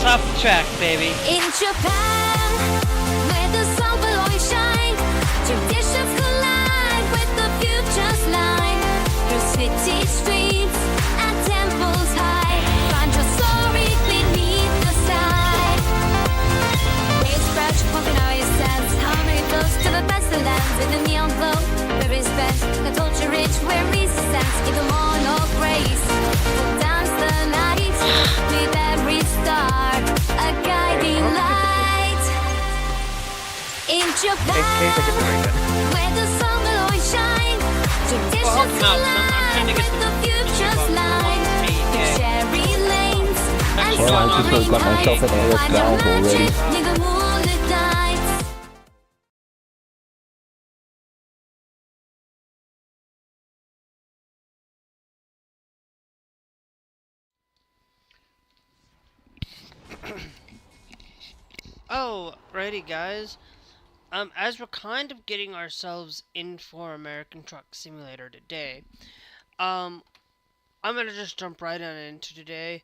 off the track, baby. In Japan, where the sun will always shine, traditions collide with the future's line. Through city streets and temples high, find your story beneath the sky. Waves spread, walking out your sense. Harmony flows to the best of lands. In the neon glow, where respect, the culture rich, where reason stands. In the morn of grace, we'll dance the night with every star, a guiding light. In Japan, where the sun will always shine, traditions collide with the future's line. The cherry lanes and Well, I just got myself in a find your valve already. magic near the moonlit nights. Alrighty, guys. As we're kind of getting ourselves in for American Truck Simulator today, I'm gonna just jump right on into today.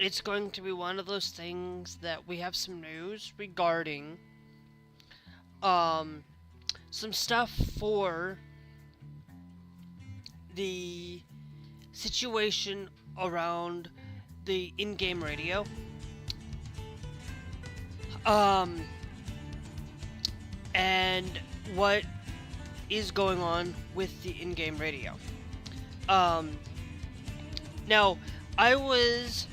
It's going to be one of those things that we have some news regarding, some stuff for the situation around the in-game radio. And what is going on with the in-game radio. Now, I was,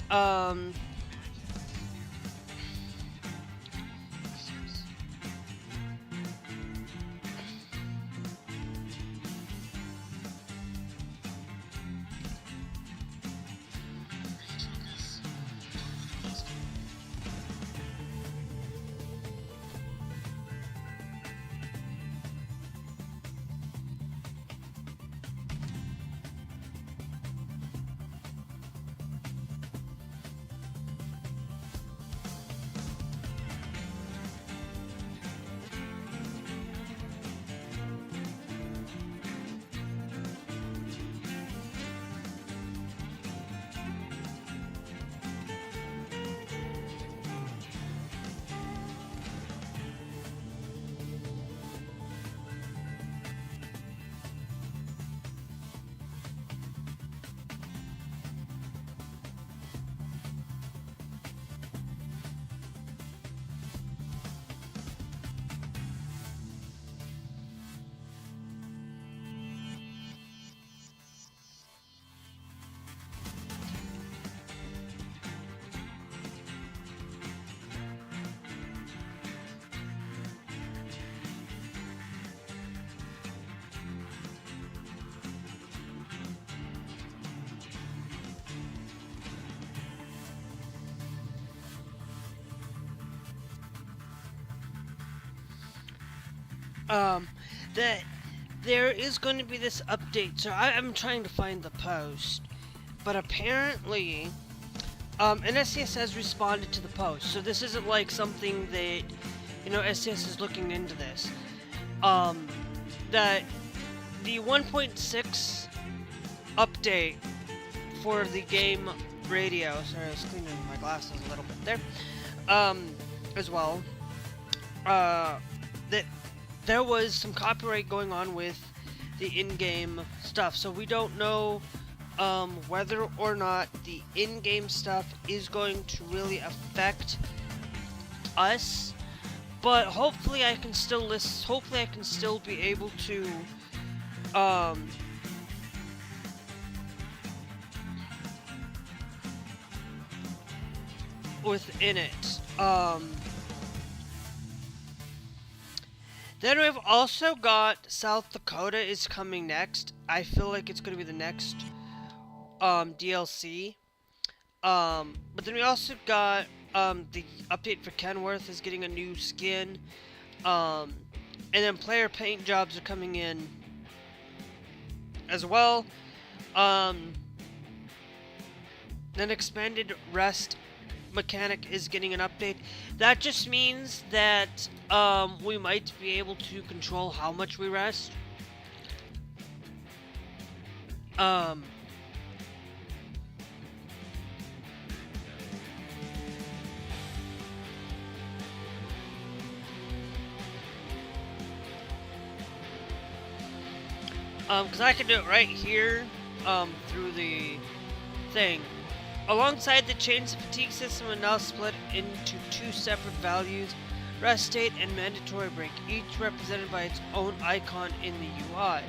that there is going to be this update. So I'm trying to find the post, but apparently, SCS has responded to the post. So this isn't like something that, SCS is looking into this. That the 1.6 update for the game radio. Sorry, I was cleaning my glasses a little bit there. As well. That there was some copyright going on with the in-game stuff, so we don't know whether or not the in-game stuff is going to really affect us. But hopefully I can still list. Hopefully I can still be able to within it. Then we've also got South Dakota is coming next. I feel like it's going to be the next DLC. But then we also got the update for Kenworth is getting a new skin. And then player paint jobs are coming in as well. Then expanded rest mechanic is getting an update. That just means that we might be able to control how much we rest. Because I can do it right here, through the thing. Alongside the change, the fatigue system will now split into two separate values, rest state and mandatory break, each represented by its own icon in the UI.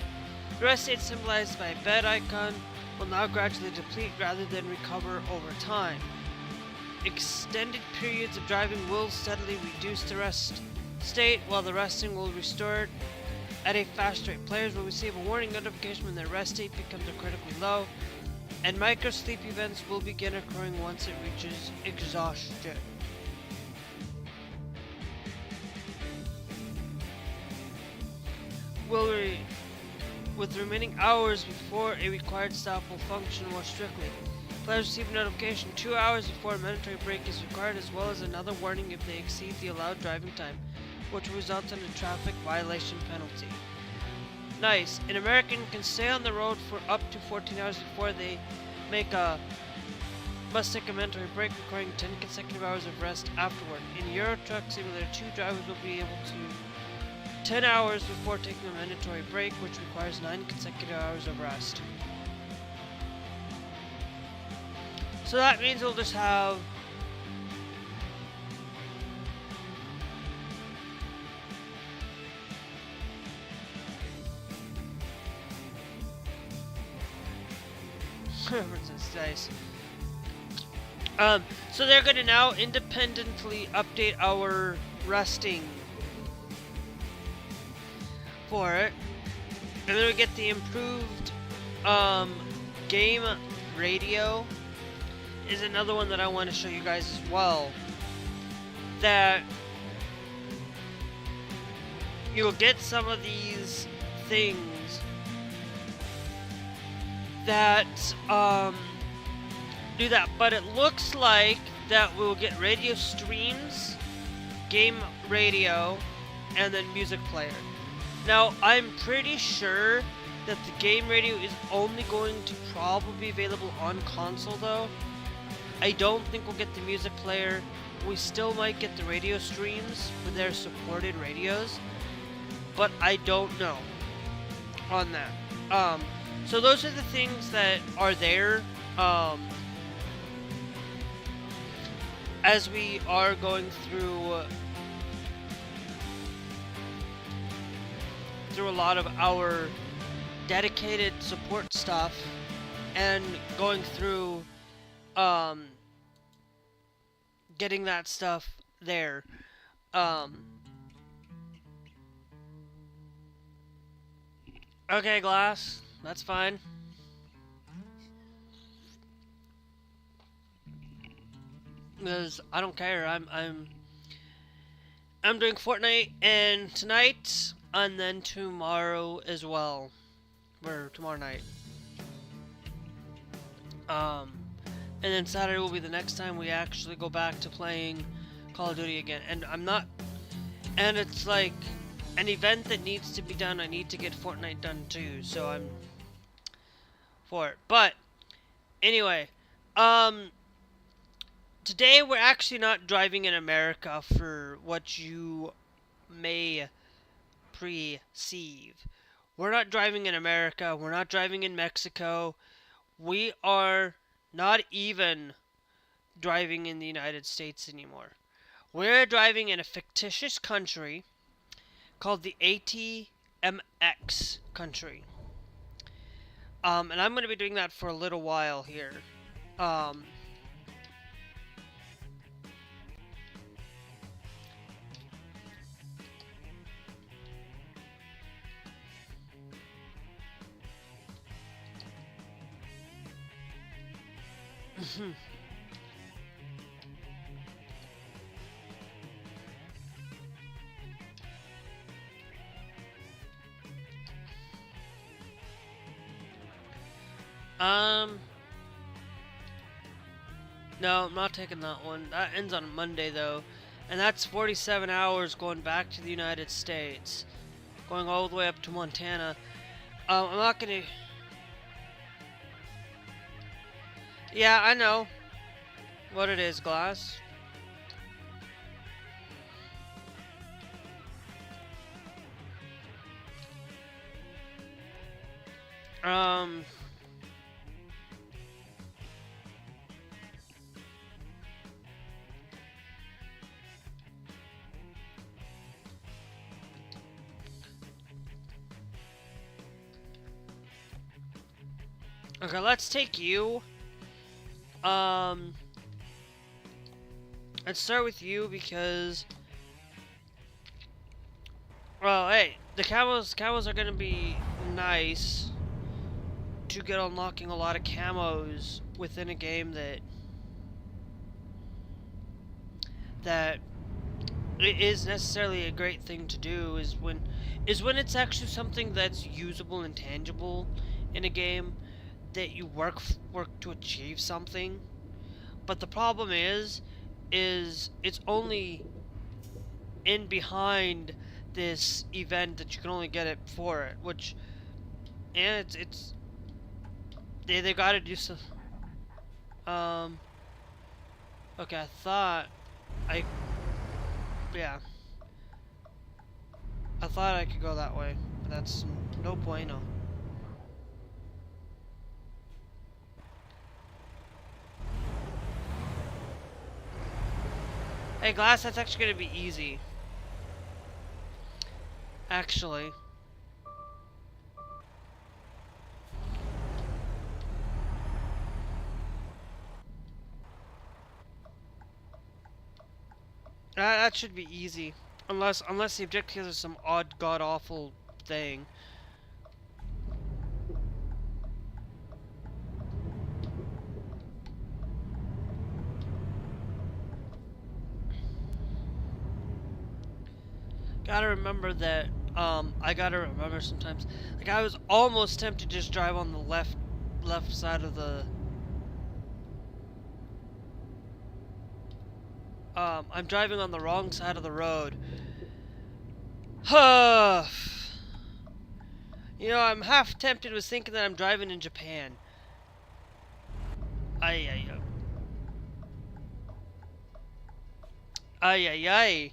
The rest state, symbolized by a bed icon, will now gradually deplete rather than recover over time. Extended periods of driving will steadily reduce the rest state, while the resting will restore it at a fast rate. Players will receive a warning notification when their rest state becomes critically low, and micro sleep events will begin occurring once it reaches exhaustion. With the remaining hours before a required stop will function more strictly. Players receive a notification 2 hours before a mandatory break is required, as well as another warning if they exceed the allowed driving time, which will result in a traffic violation penalty. Nice. An American can stay on the road for up to 14 hours before they must take a mandatory break, requiring 10 consecutive hours of rest afterward. In Euro Truck Simulator 2, drivers will be able to 10 hours before taking a mandatory break, which requires 9 consecutive hours of rest. So that means we'll just have nice. So they're going to now independently update our resting for it, and then we get the improved game radio is another one that I want to show you guys as well, that you'll get some of these things that do that, but it looks like that we'll get radio streams, game radio, and then music player. Now, I'm pretty sure that the game radio is only going to probably be available on console though. I don't think we'll get the music player. We still might get the radio streams with their supported radios, but I don't know on that. So those are the things that are there as we are going through a lot of our dedicated support stuff and going through getting that stuff there. Okay, Glass, that's fine. Because I don't care. I'm doing Fortnite and tonight, and then tomorrow as well, or tomorrow night. And then Saturday will be the next time we actually go back to playing Call of Duty again. And and it's like an event that needs to be done. I need to get Fortnite done too, so I'm for it. But anyway, today we're actually not driving in America for what you may perceive. We're not driving in America. We're not driving in Mexico. We are not even driving in the United States anymore. We're driving in a fictitious country called the ATMX country. And I'm going to be doing that for a little while here. No, I'm not taking that one. That ends on Monday though, and that's 47 hours going back to the United States, going all the way up to Montana. I'm not gonna. Yeah, I know what it is, Glass. Um. Okay, let's take you. Let's start with you because, well, hey, the camos are gonna be nice to get unlocking a lot of camos within a game that it is necessarily a great thing to do is when it's actually something that's usable and tangible in a game that you work to achieve something. But the problem is it's only in behind this event that you can only get it for it, which, and it's they got to do some. Okay, I thought I yeah I thought I could go that way, but that's no bueno. Hey, Glass, that's actually gonna be easy. Actually. That should be easy. Unless the objective is some odd, god-awful thing. Gotta remember that, I gotta remember sometimes. Like, I was almost tempted to just drive on the left side of the... I'm driving on the wrong side of the road. You know, I'm half tempted with thinking that I'm driving in Japan. Ay, ay, ay. Ay, ay, ay.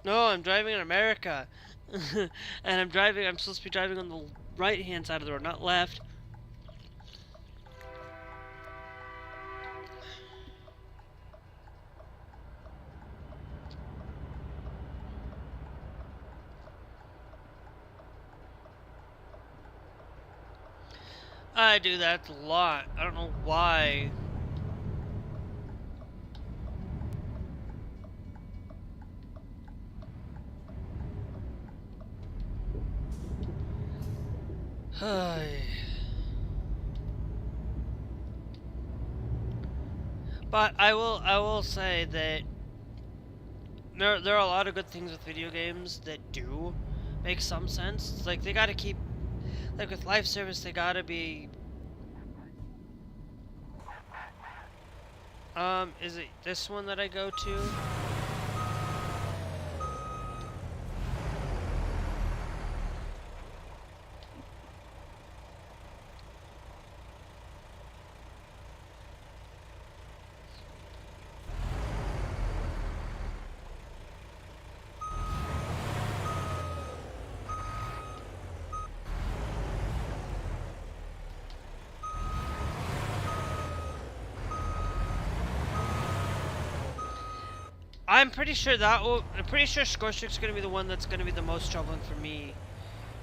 No, I'm driving in America. And I'm supposed to be driving on the right-hand side of the road, not left. I do that a lot. I don't know why. But I will say that there are a lot of good things with video games that do make some sense. It's like they gotta keep, like with live service, they gotta be. Is it this one that I go to? I'm pretty sure Score Stick's gonna be the one that's gonna be the most troubling for me,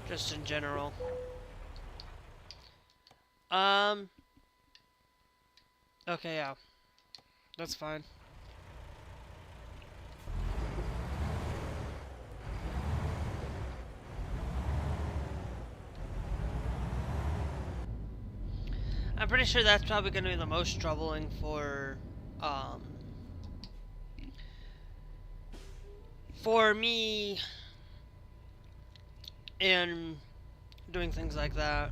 just in general. Okay, yeah. That's fine. I'm pretty sure that's probably gonna be the most troubling for me in doing things like that.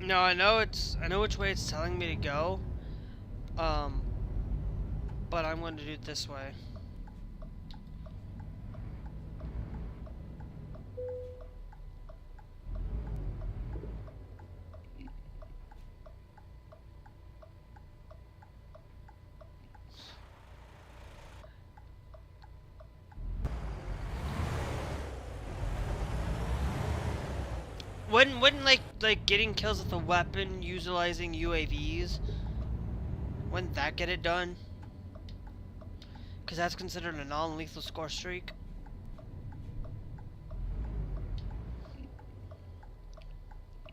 No, I know which way it's telling me to go. But I'm going to do it this way. Wouldn't like getting kills with a weapon utilizing UAVs, wouldn't that get it done? Because that's considered a non-lethal score streak.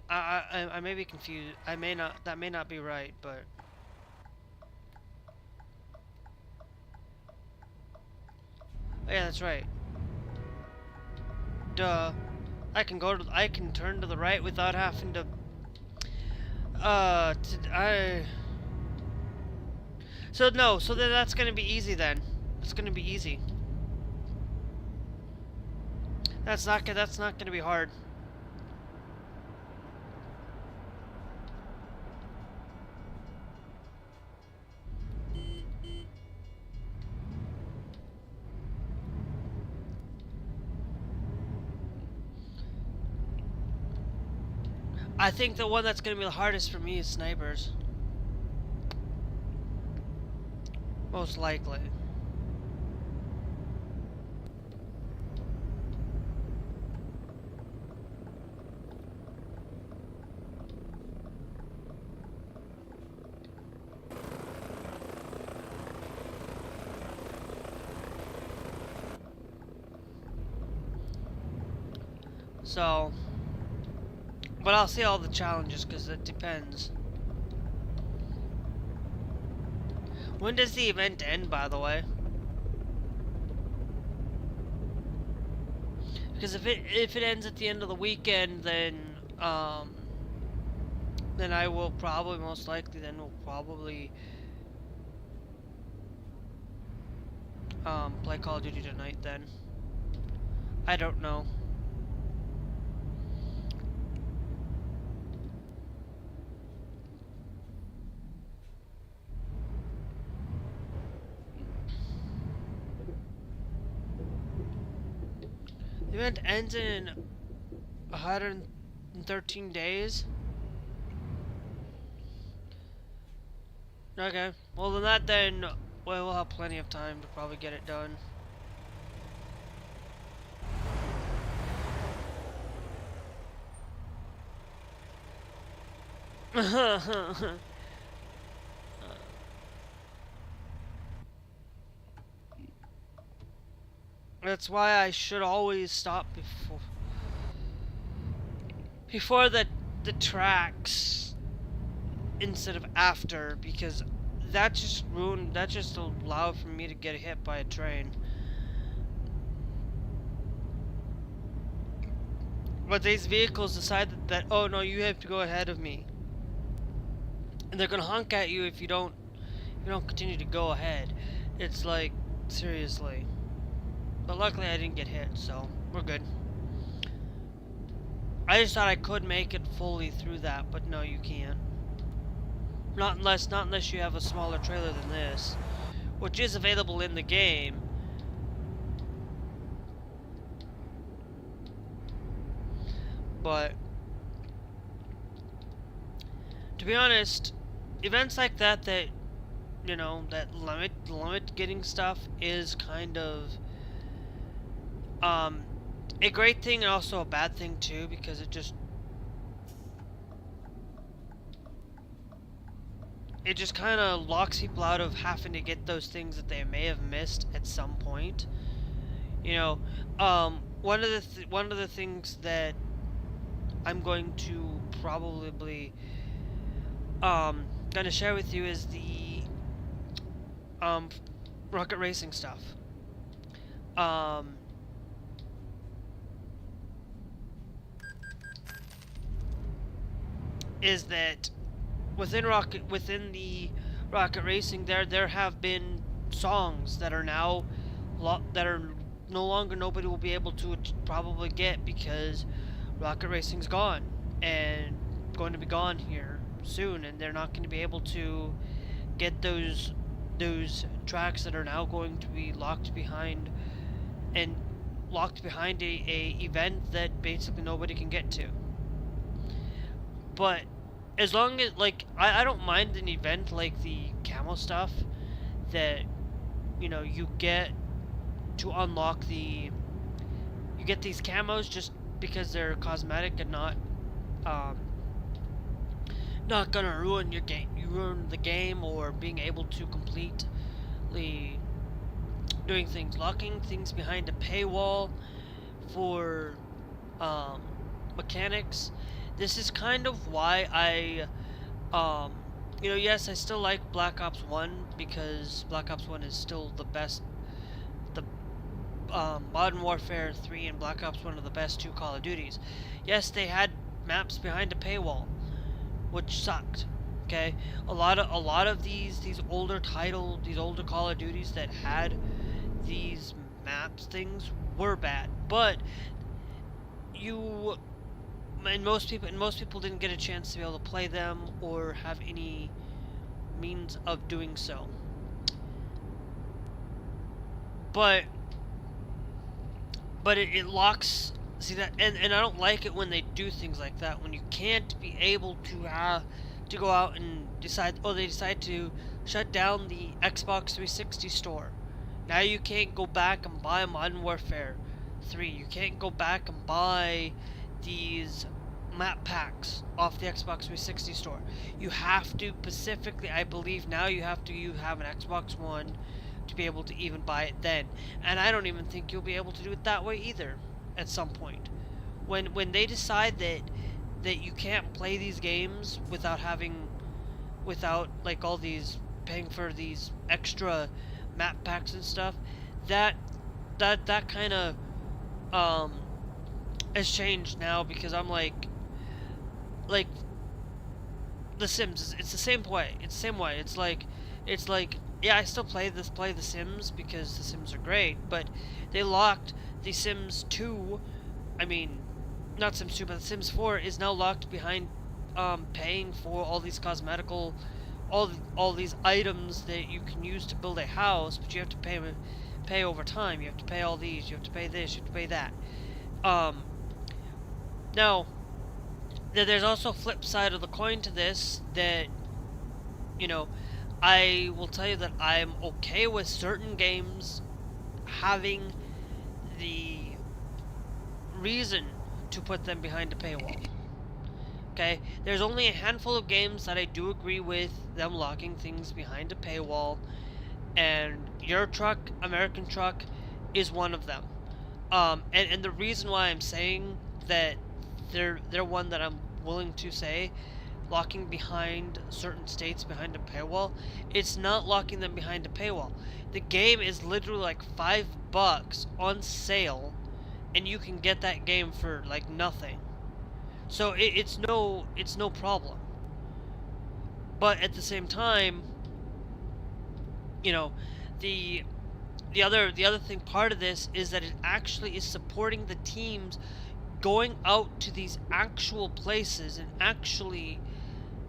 I may be confused. I may not. That may not be right, but. Oh, yeah, that's right. Duh. I can turn to the right without having to. So no. So then that's gonna be easy then. It's gonna be easy. That's not gonna be hard. I think the one that's gonna be the hardest for me is snipers. Most likely. So, but I'll see all the challenges because it depends. When does the event end, by the way? Because if it ends at the end of the weekend, then I will probably most likely play Call of Duty tonight. Then I don't know. The event ends in 113 days. Okay. Well, then we'll have plenty of time to probably get it done. That's why I should always stop before the tracks instead of after, because that just allowed for me to get hit by a train. But these vehicles decided that, oh no, you have to go ahead of me, and they're gonna honk at you if you don't continue to go ahead. It's like, seriously. But luckily I didn't get hit, so we're good. I just thought I could make it fully through that, but no, you can't. Not unless you have a smaller trailer than this, which is available in the game. But to be honest, events like that that limit getting stuff is kind of a great thing and also a bad thing too, because it just kind of locks people out of having to get those things that they may have missed at some point. One of the things that I'm going to probably gonna share with you is the rocket racing stuff. Is that within the rocket racing there have been songs that are now no longer nobody will be able to probably get, because rocket racing's gone and going to be gone here soon, and they're not going to be able to get those tracks that are now going to be locked behind a event that basically nobody can get to. But as long as, like, I don't mind an event like the camo stuff that, you get to unlock you get these camos just because they're cosmetic and not not gonna ruin your game, ruin the game, or being able to completely doing things, locking things behind a paywall for mechanics. This is kind of why I you know, yes, I still like Black Ops 1 because Black Ops 1 is still the best. The Modern Warfare 3 and Black Ops 1 are the best 2 Call of Duties. Yes, they had maps behind a paywall, which sucked. Okay, a lot of these older these older Call of Duties that had these maps things were bad, but most people didn't get a chance to be able to play them or have any means of doing so. But it locks. See that, and I don't like it when they do things like that. When you can't be able to go out and decide. Oh, they decide to shut down the Xbox 360 store. Now you can't go back and buy Modern Warfare 3. You can't go back and buy these map packs off the Xbox 360 store. You have to specifically, I believe now you have have an Xbox One to be able to even buy it then. And I don't even think you'll be able to do it that way either at some point. When they decide that you can't play these games without like all these paying for these extra map packs and stuff, that kind of has changed now, because I'm like The Sims. It's the same way. It's the same way. It's like yeah, I still play The Sims because The Sims are great, but they locked The Sims 2. I mean, not Sims 2, but The Sims 4 is now locked behind paying for all these all these items that you can use to build a house, but you have to pay over time. You have to pay all these. You have to pay this. You have to pay that. Now, there's also a flip side of the coin to this that, you know, I will tell you that I'm okay with certain games having the reason to put them behind a paywall. Okay, there's only a handful of games that I do agree with them locking things behind a paywall, and Euro Truck, American Truck is one of them. And the reason why I'm saying that they're one that I'm willing to say locking behind certain states behind a paywall, it's not locking them behind a paywall. The game is literally like $5 on sale, and you can get that game for like nothing. So it's no problem. But at the same time, you know, the other thing, part of this is that it actually is supporting the teams going out to these actual places and actually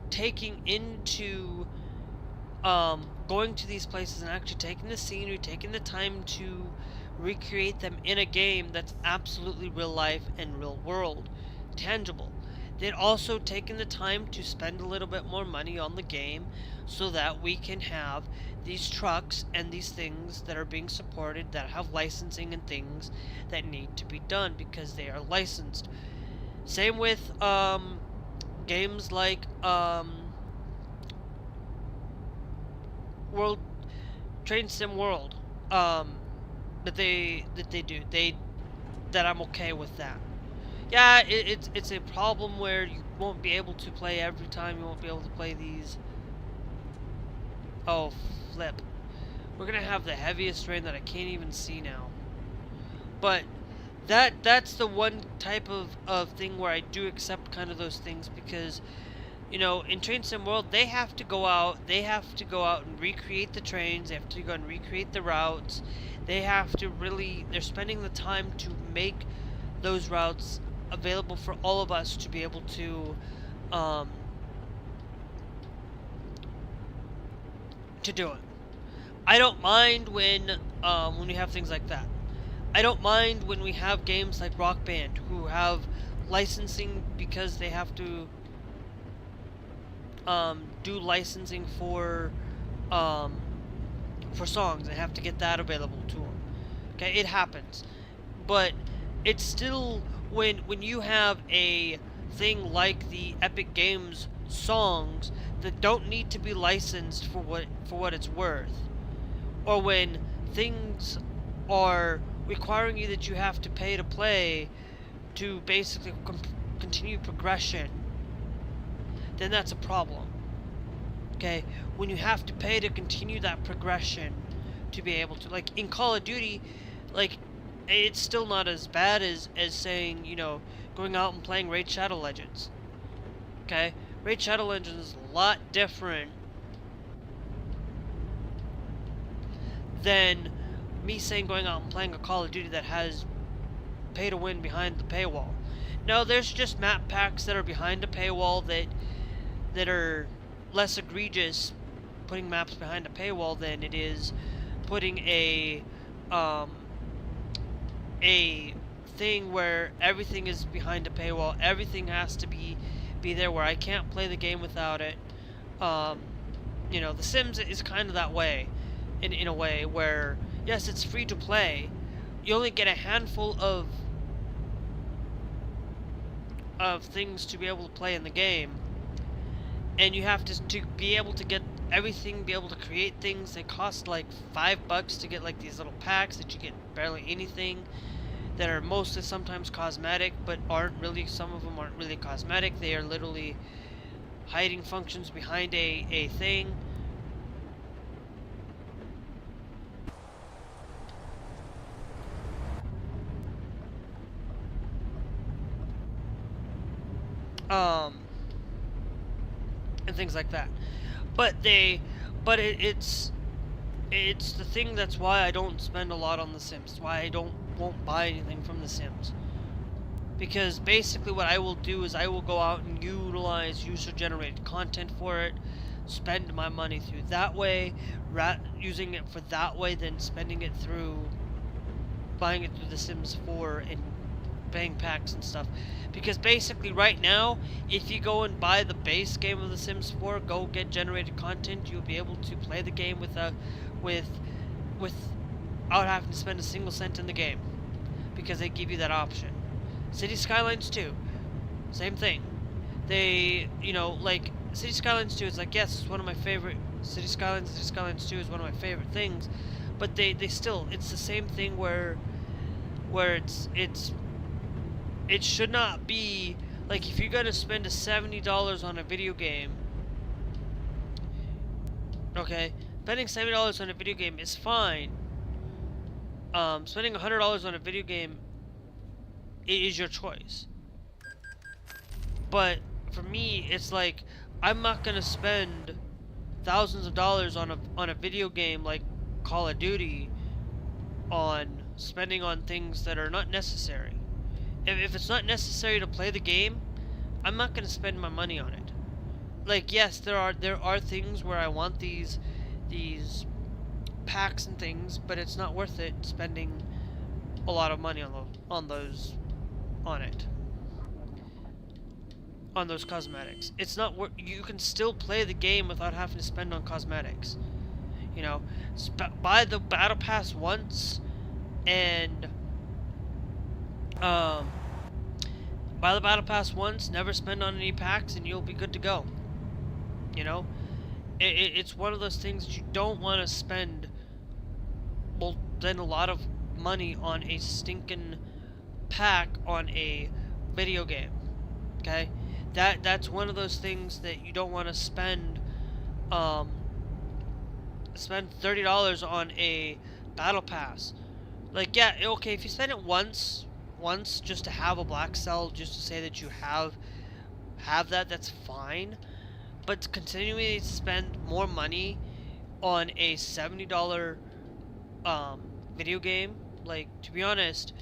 taking into going to these places and actually taking the scenery, taking the time to recreate them in a game that's absolutely real life and real world, tangible. They'd also taken the time to spend a little bit more money on the game so that we can have these trucks and these things that are being supported that have licensing and things that need to be done because they are licensed. Same with games like Train Sim World that I'm okay with that. Yeah, it's a problem where you won't be able to play every time. You won't be able to play these. Oh, flip. We're gonna have the heaviest rain that I can't even see now. But that's the one type of thing where I do accept kind of those things, because, you know, in Train Sim World, they have to go out and recreate the trains. They have to go and recreate the routes. They're spending the time to make those routes available for all of us to be able to do it. I don't mind when we have things like that. I don't mind when we have games like Rock Band who have licensing because they have to do licensing for songs. They have to get that available to them. Okay, it happens, but it's still when you have a thing like the Epic Games songs that don't need to be licensed for what it's worth, or when things are requiring you that you have to pay to play to basically continue progression, then that's a problem. Okay, when you have to pay to continue that progression to be able to, like in Call of Duty, like it's still not as bad as saying, you know, going out and playing Raid Shadow Legends. Okay, Raid Shadow Legends is a lot different than me saying going out and playing a Call of Duty that has pay to win behind the paywall. No, there's just map packs that are behind a paywall that are less egregious, putting maps behind a paywall, than it is putting a thing where everything is behind a paywall. Everything has to be there, where I can't play the game without it. You know, The Sims is kind of that way, in a way where, yes, it's free to play. You only get a handful of things to be able to play in the game, and you have to be able to get everything, be able to create things. They cost like $5 to get like these little packs that you get barely anything, that are mostly sometimes cosmetic, but aren't really, some of them aren't really cosmetic. They are literally hiding functions behind a thing. And things like that. But it's the thing that's why I don't spend a lot on The Sims. It's why I won't buy anything from The Sims. Because basically what I will do is I will go out and utilize user-generated content for it, spend my money through that way, using it for that way, than spending it through buying it through The Sims 4 and bang packs and stuff. Because basically right now, if you go and buy the base game of The Sims 4, go get generated content, you'll be able to play the game without having to spend a single cent in the game, because they give you that option. City Skylines 2, same thing. They, you know, like City Skylines 2 is like, yes, it's one of my favorite. City Skylines 2 is one of my favorite things, but they still, it's the same thing where it should not be like, if you're gonna spend $70 on a video game, okay, spending $70 on a video game is fine. Spending $100 on a video game is your choice. But for me, it's like, I'm not gonna spend thousands of dollars on a video game like Call of Duty on spending on things that are not necessary. If it's not necessary to play the game, I'm not gonna spend my money on it. Like, yes, there are things where I want these packs and things, but it's not worth it spending a lot of money on those cosmetics. It's not worth. You can still play the game without having to spend on cosmetics. You know, buy the battle pass once, and buy the battle pass once, never spend on any packs, and you'll be good to go. You know, it's one of those things that you don't want to spend, well, then a lot of money on a stinking pack on a video game. Okay, that's one of those things that you don't want to spend. Spend $30 on a battle pass. Like, yeah, okay, if you spend it once just to have a black cell, just to say that you have that's fine. But continuing to spend more money on a $70 video game, like, to be honest,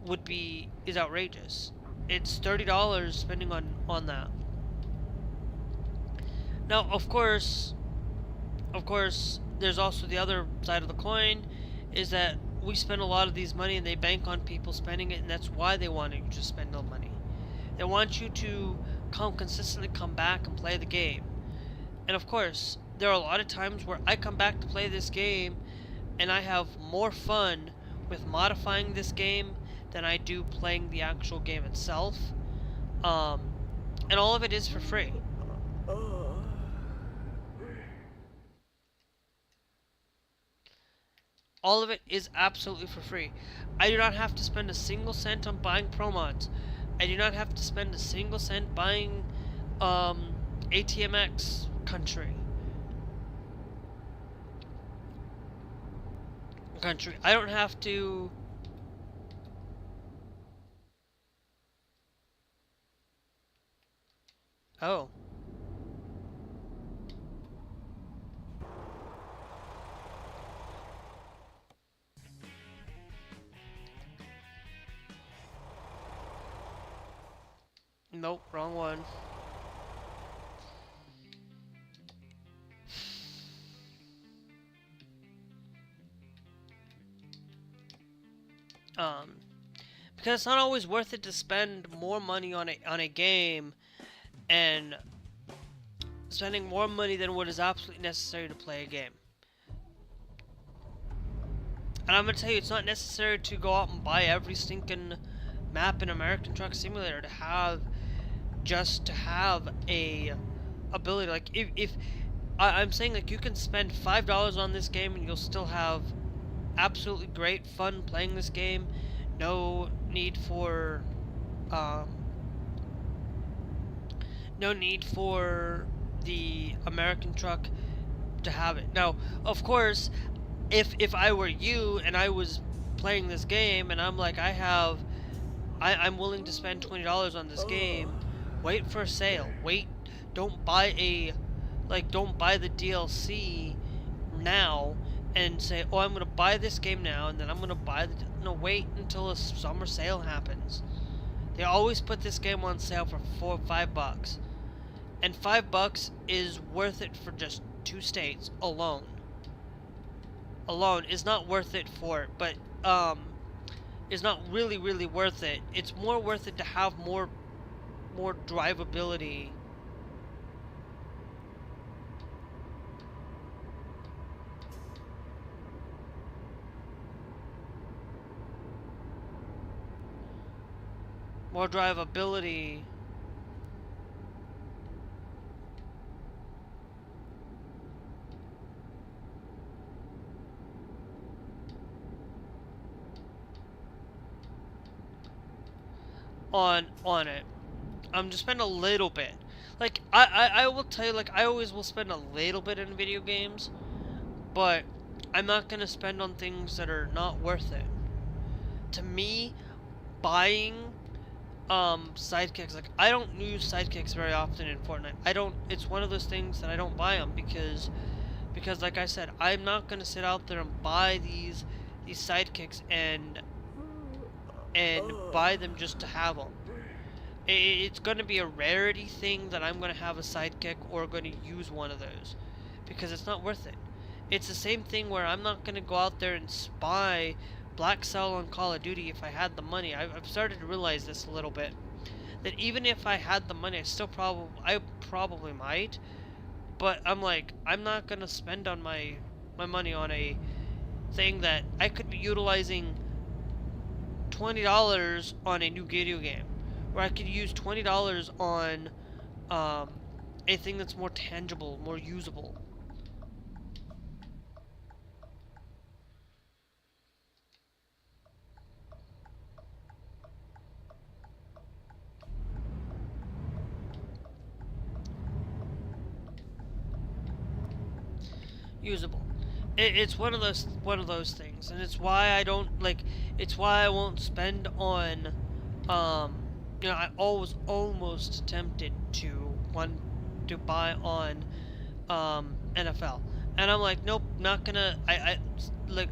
is outrageous. It's $30 spending on that. Now, of course, there's also the other side of the coin, is that we spend a lot of these money and they bank on people spending it, and that's why they want you to spend the money. They want you to consistently come back and play the game. And of course, there are a lot of times where I come back to play this game and I have more fun with modifying this game than I do playing the actual game itself. And all of it is for free. All of it is absolutely for free. I do not have to spend a single cent on buying pro mods. I do not have to spend a single cent buying ATMX country. I don't have to. Oh. Nope, wrong one. Because it's not always worth it to spend more money on a game, and spending more money than what is absolutely necessary to play a game. And I'm gonna tell you, it's not necessary to go out and buy every stinking map in American Truck Simulator to have a ability. Like if I'm saying, like, you can spend $5 on this game and you'll still have absolutely great fun playing this game. No need for the American Truck to have it. Now, of course, if I were you and I was playing this game and I'm like, I'm willing to spend $20 on this game, wait for a sale. Wait, don't buy the DLC now and say, oh, I'm gonna buy this game now and then I'm gonna buy the. No, wait until a summer sale happens. They always put this game on sale for $4 or $5, and $5 is worth it for just 2 states alone. Alone is not worth it for it, but is not really worth it. It's more worth it to have more drivability. More drivability. On it. Just spend a little bit. Like, I will tell you, like, I always will spend a little bit in video games, but I'm not gonna spend on things that are not worth it. To me, buying sidekicks, like, I don't use sidekicks very often in Fortnite. It's one of those things that I don't buy them because like I said, I'm not gonna sit out there and buy these sidekicks and buy them just to have them. It's gonna be a rarity thing that I'm gonna have a sidekick or gonna use one of those, because it's not worth it. It's the same thing where I'm not gonna go out there and spy Black Cell on Call of Duty if I had the money. I've started to realize this a little bit, that even if I had the money, I probably might, but I'm like, I'm not gonna spend on my money on a thing that I could be utilizing $20 on a new video game, where I could use $20 on a thing that's more tangible, more usable. Usable. It's one of those things, and it's why I don't like. It's why I won't spend on. You know, I was almost tempted to buy on NFL, and I'm like, nope, not gonna. Look.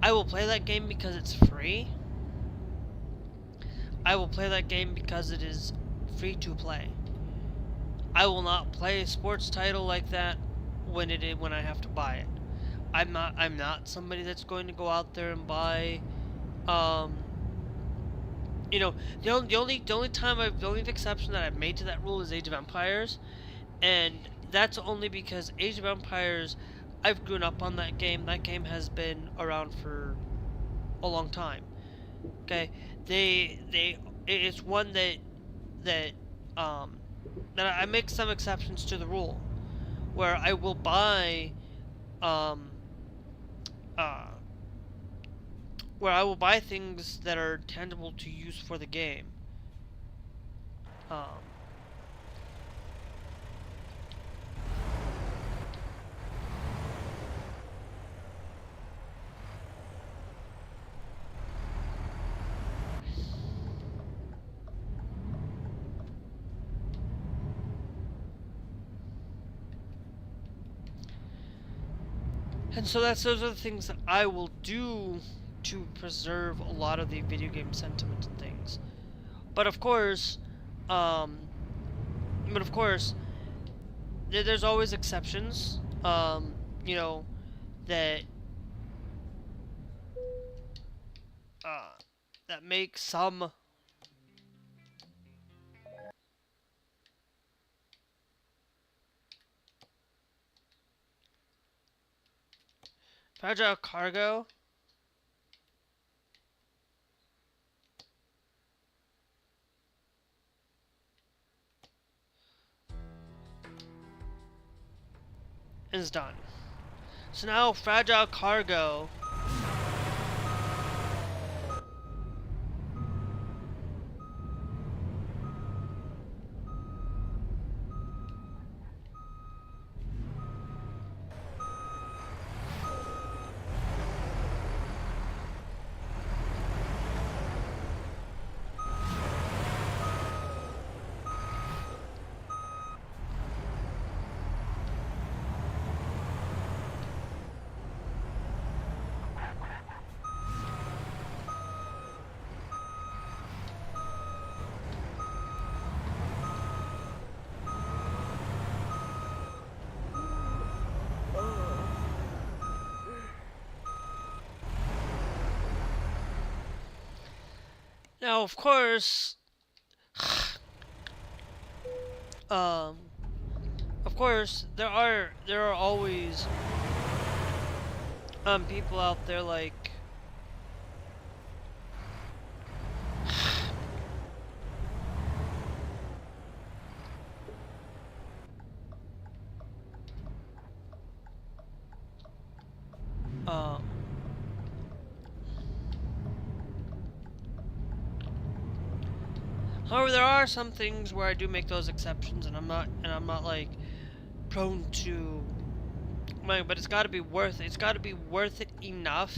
I will play that game because it's free. I will play that game because it is free to play. I will not play a sports title like that when I have to buy it. I'm not somebody that's going to go out there and buy you know, the only exception that I've made to that rule is Age of Empires, and that's only because Age of Empires, I've grown up on that game. That game has been around for a long time. Okay, it's one that that I make some exceptions to the rule, where I will buy, where I will buy things that are tangible to use for the game. And so those are the things that I will do to preserve a lot of the video game sentiment and things. But of course, there's always exceptions. You know, that that make some fragile cargo. Is done. So now fragile cargo now, of course, of course, there are always people out there like however, there are some things where I do make those exceptions, and I'm not like prone to, but it's got to be worth it. It's got to be worth it enough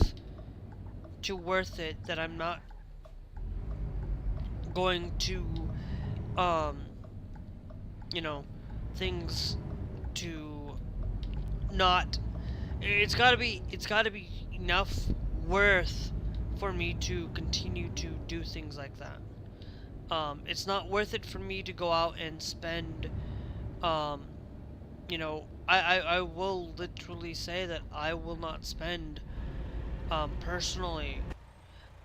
to worth it that I'm not going to, you know, things to not. It's got to be enough worth for me to continue to do things like that. It's not worth it for me to go out and spend, you know, I will literally say that I will not spend, personally.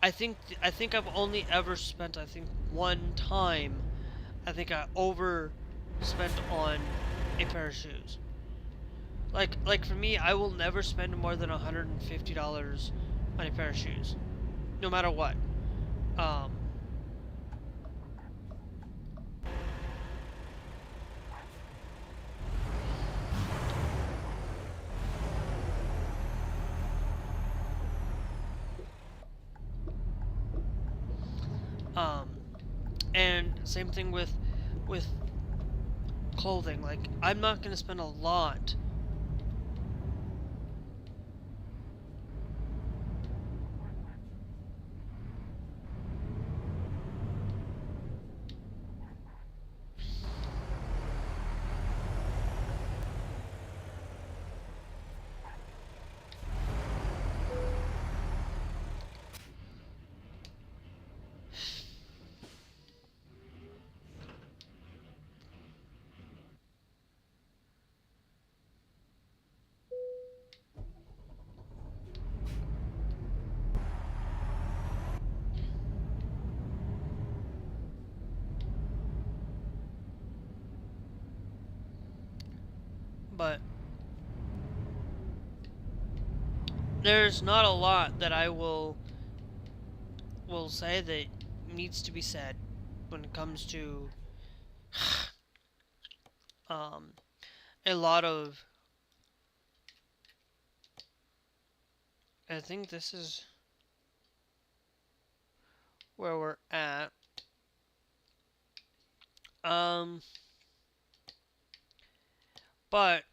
I think I've only ever spent, I think, one time, I think I overspent on a pair of shoes. Like for me, I will never spend more than $150 on a pair of shoes, no matter what. And same thing with clothing. Like, I'm not gonna spend a lot but there's not a lot that I will say that needs to be said when it comes to a lot of, I think this is where we're at. But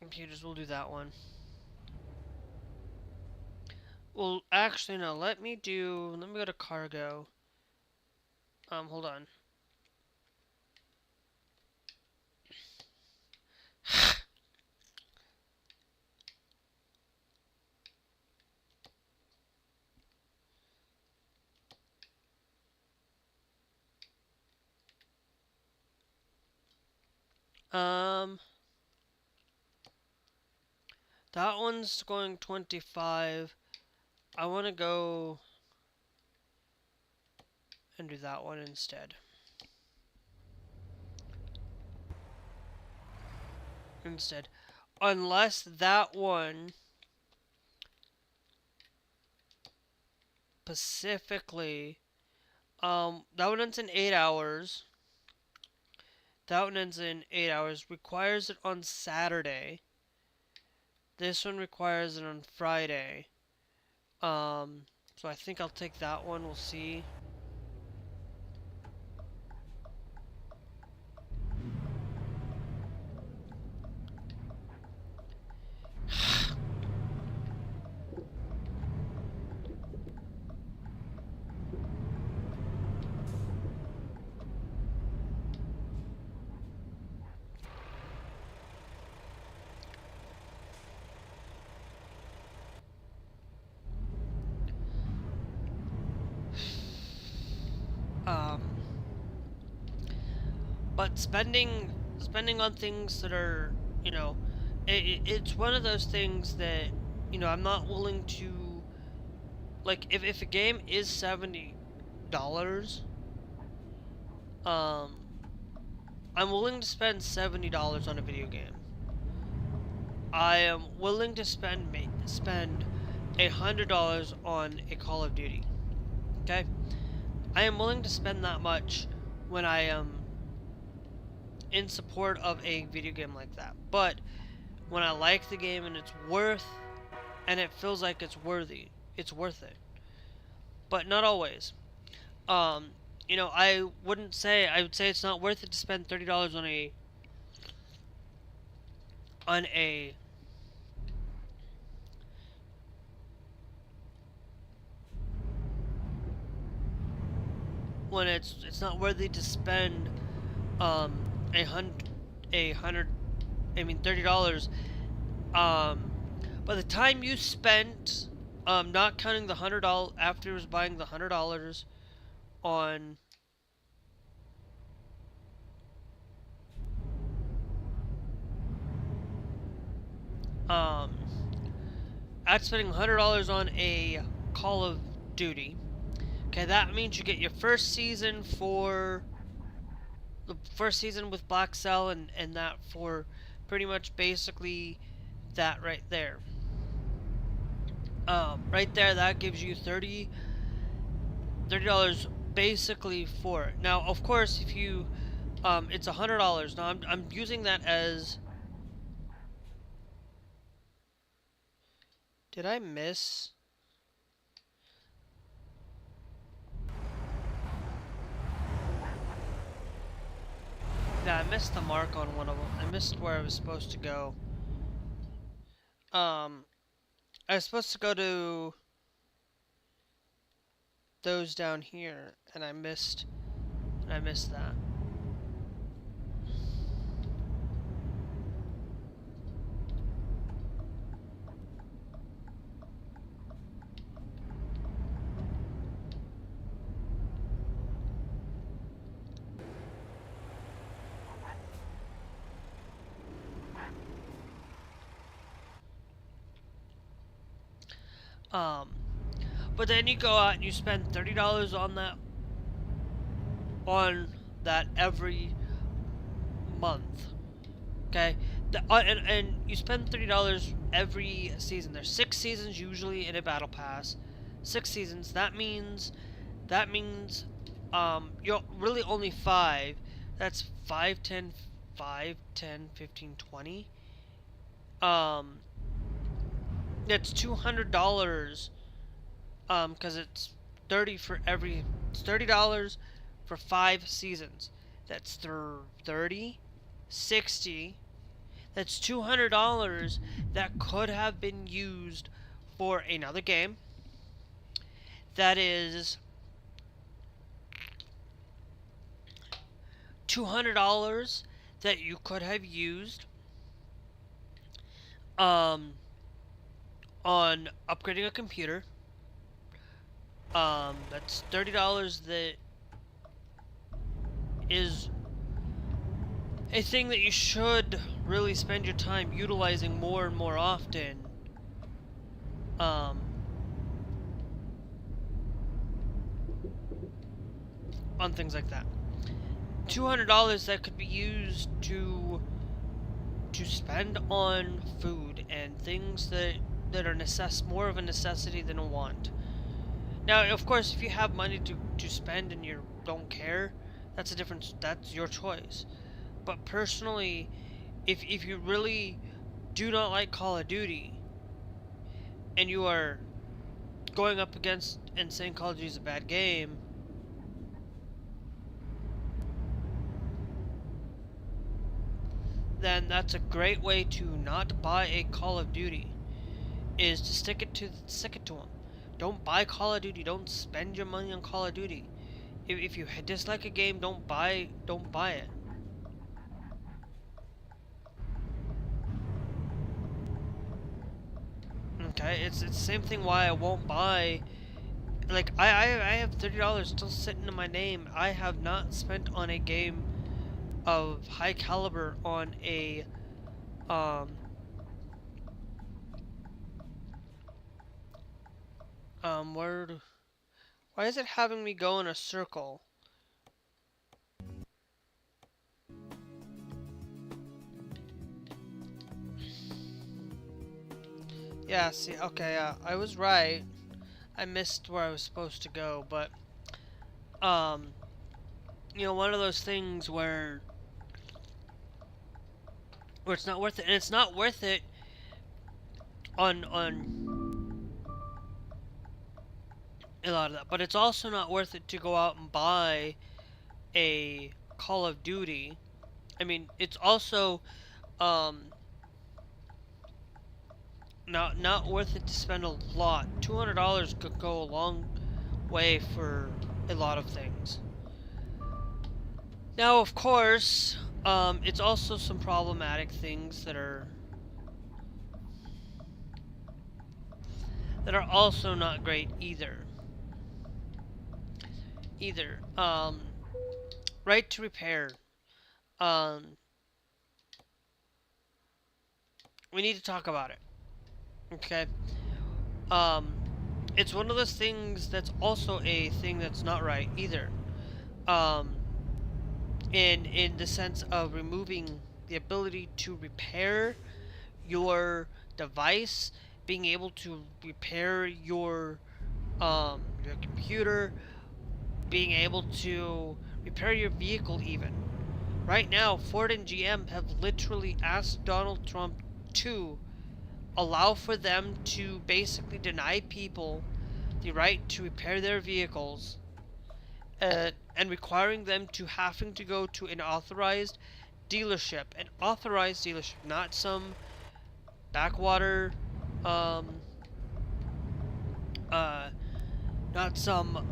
computers will do that one. Well, actually, no. Let me go to cargo. Hold on. That one's going 25. I want to go and do that one instead. Unless that one specifically, that one ends in 8 hours. That one ends in 8 hours. Requires it on Saturday. This one requires it on Friday. So I think I'll take that one. We'll see. But spending on things that are, you know, it's one of those things that, you know, I'm not willing to, like, if a game is $70, I'm willing to spend $70 on a video game. I am willing to spend $100 on a Call of Duty. Okay? I am willing to spend that much when I am in support of a video game like that. But when I like the game and it feels like it's worthy, it's worth it. But not always. You know, I would say it's not worth it to spend $30 on a when it's not worthy to spend $30. By the time you spent, not counting the $100 after buying the $100 on at spending $100 on a Call of Duty. Okay, that means you get your first season with Black Cell and that for pretty much basically that right there. Right there, that gives you $30 basically for it. Now, of course, if you, it's $100. Now, I'm using that as. Did I miss? Yeah, I missed the mark on one of them. I missed where I was supposed to go. I was supposed to go to those down here, and I missed that. But then you go out and you spend $30 on that every month. Okay, and you spend $30 every season. There's 6 seasons usually in a battle pass. 6 seasons. That means you're really only 5. That's 5, 10, 5, 10, 15, 20. That's $200. Because it's it's $30 for 5 seasons. That's 30, 60. That's $200 that could have been used for another game. That is $200 that you could have used on upgrading a computer. That's $30 that is a thing that you should really spend your time utilizing more and more often. On things like that. $200 that could be used to spend on food and things that are more of a necessity than a want. Now, of course, if you have money to spend and you don't care, that's your choice. But personally, if you really do not like Call of Duty and you are going up against and saying Call of Duty is a bad game, then that's a great way to not buy a Call of Duty, is to stick it to them. Don't buy Call of Duty. Don't spend your money on Call of Duty. If you dislike a game, don't buy it. Okay, it's the same thing why I won't buy. Like I have $30 still sitting in my name. I have not spent on a game of high caliber on a why is it having me go in a circle? Yeah, see, okay, I was right. I missed where I was supposed to go, but you know, one of those things where it's not worth it, and it's not worth it on a lot of that, but it's also not worth it to go out and buy a Call of Duty. I mean, it's also not worth it to spend a lot. $200 could go a long way for a lot of things. Now, of course, it's also some problematic things that are also not great either. Right to repair. We need to talk about it. Okay. It's one of those things that's also a thing that's not right either. In the sense of removing the ability to repair your device, being able to repair your computer, being able to repair your vehicle even. Right now, Ford and GM have literally asked Donald Trump to allow for them to basically deny people the right to repair their vehicles, and requiring them to having to go to an authorized dealership. Not some backwater, not some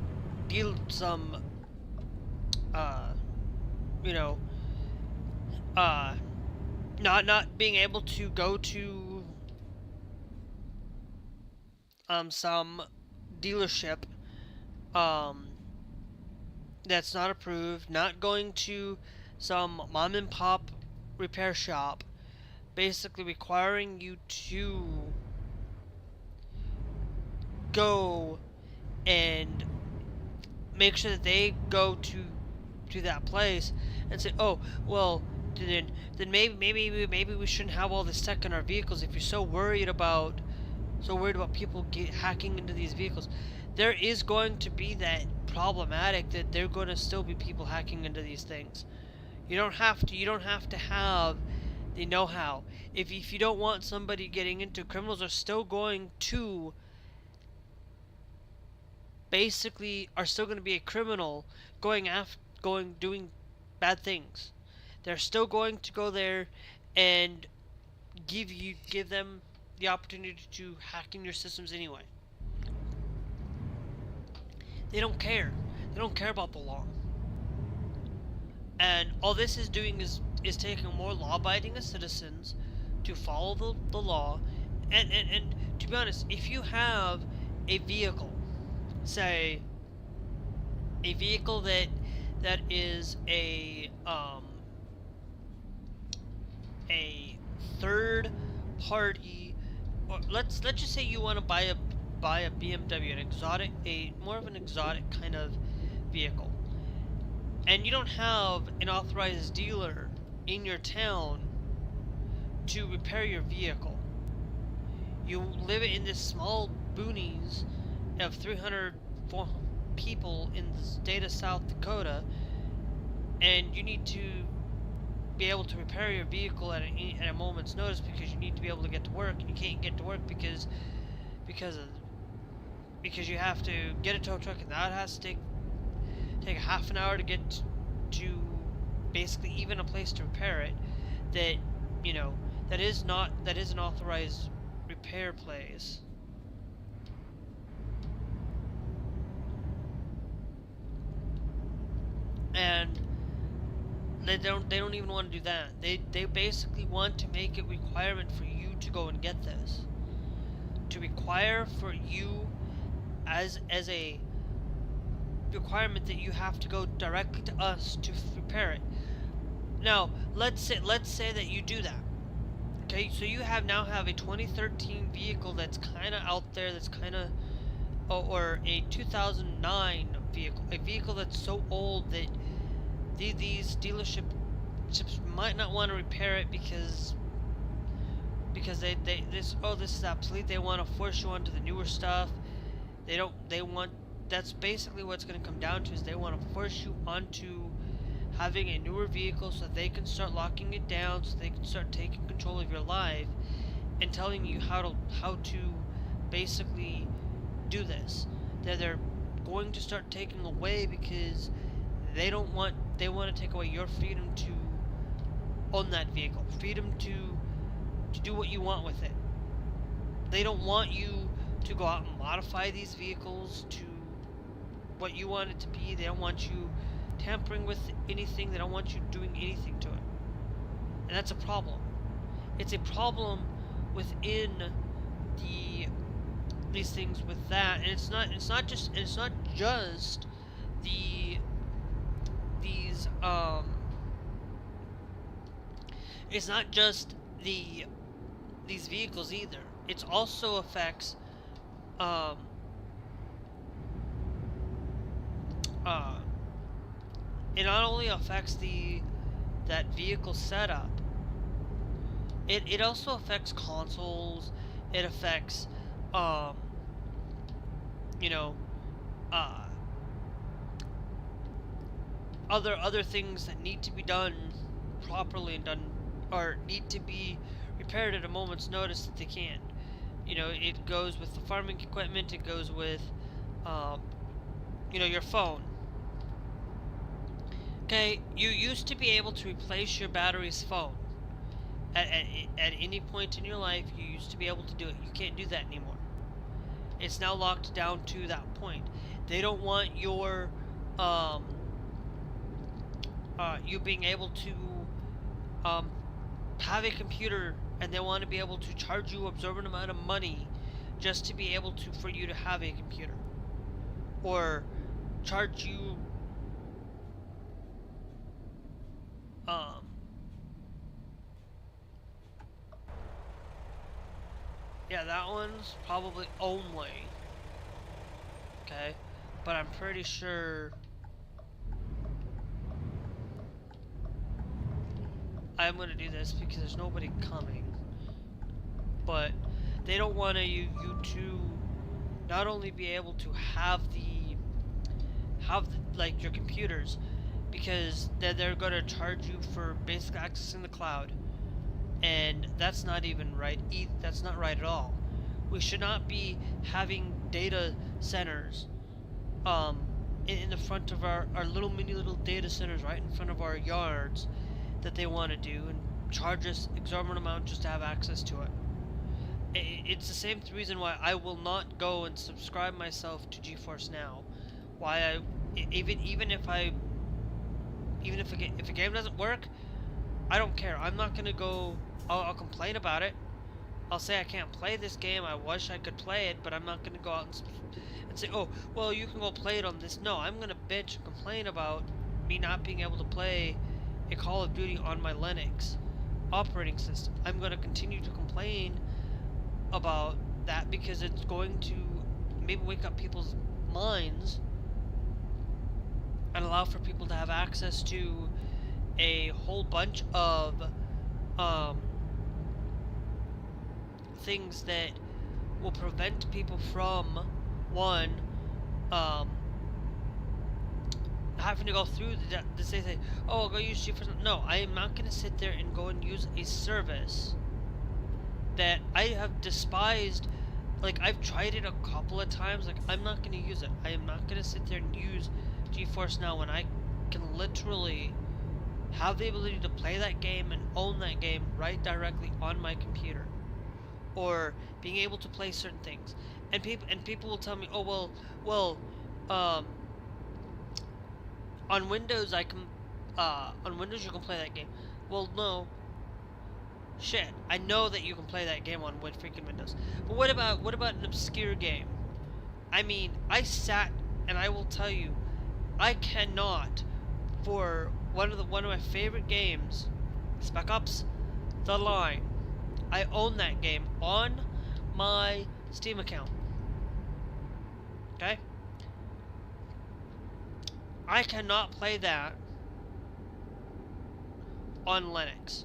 you know, not being able to go to some dealership that's not approved, not going to some mom and pop repair shop, basically requiring you to go and make sure that they go to that place and say, oh, well, then maybe we shouldn't have all this tech in our vehicles if you're so worried about people hacking into these vehicles. There is going to be that problematic that there are going to still be people hacking into these things. You don't have to have the know-how. If you don't want somebody getting into, criminals are still going to be a criminal doing bad things. They're still going to go there and give them the opportunity to hack in your systems anyway. They don't care. They don't care about the law. And all this is doing is taking more law-abiding citizens to follow the law. And to be honest, if you have a vehicle, say a vehicle that is a third party, or let's just say you want to buy a BMW, more of an exotic kind of vehicle, and you don't have an authorized dealer in your town to repair your vehicle. You live in this small boonies of 300 people in the state of South Dakota, and you need to be able to repair your vehicle at a moment's notice because you need to be able to get to work, and you can't get to work because you have to get a tow truck, and that has to take a half an hour to get to basically even a place to repair it. That is an authorized repair place. And they don't even want to do that. They basically want to make it requirement for you to go and get this. To require for you as a requirement that you have to go directly to us to repair it. Now, let's say that you do that. Okay, so you now have a 2013 vehicle that's kind of out there, that's kind of, or a 2009 vehicle, a vehicle that's so old that these dealerships might not want to repair it because this is obsolete. They want to force you onto the newer stuff. That's basically what's going to come down to, is they want to force you onto having a newer vehicle so they can start locking it down, so they can start taking control of your life and telling you how to basically do this. That they're going to start taking away because they want to take away your freedom to own that vehicle, freedom to do what you want with it. They don't want you to go out and modify these vehicles to what you want it to be. They don't want you tampering with anything. They don't want you doing anything to it. And that's a problem. It's a problem within these things with that, and it's not just these vehicles either. It also affects it not only affects that vehicle setup, it also affects consoles. It affects other things that need to be done properly and done, or need to be repaired at a moment's notice that they can't. It goes with the farming equipment. It goes with your phone. Okay, you used to be able to replace your battery's phone at any point in your life. You used to be able to do it. You can't do that anymore. It's now locked down to that point. They don't want your you being able to have a computer, and they want to be able to charge you absorbent amount of money just to be able for you to have a computer, or charge you yeah, that one's probably only. okay? But I'm pretty sure I'm gonna do this because there's nobody coming. But they don't want you to not only be able to have like your computers, because they're gonna charge you for basic access in the cloud, and that's not even right. That's not right at all. We should not be having data centers in the front of our little data centers right in front of our yards that they want to do and charge us exorbitant amount just to have access to it. It's the same reason why I will not go and subscribe myself to GeForce Now. Why even if a game doesn't work, I don't care. I'm not gonna go. I'll complain about it. I'll say I can't play this game. I wish I could play it, but I'm not gonna go out and say, oh, well, you can go play it on this. No, I'm gonna bitch and complain about me not being able to play a Call of Duty on my Linux operating system. I'm gonna continue to complain about that because it's going to maybe wake up people's minds and allow for people to have access to a whole bunch of things that will prevent people from having to go through the say, oh, I'll go use GeForce. No, I am not going to sit there and go and use a service that I have despised. Like, I've tried it a couple of times. Like, I'm not going to use it. I am not going to sit there and use GeForce Now when I can literally have the ability to play that game and own that game right directly on my computer, or being able to play certain things. And people will tell me, oh, well, on Windows I can, on Windows you can play that game. Well, no. Shit, I know that you can play that game on freaking Windows. But what about an obscure game? I mean, I sat and I will tell you, I cannot, for one of my favorite games, Spec Ops: The Line. I own that game on my Steam account. Okay? I cannot play that on Linux.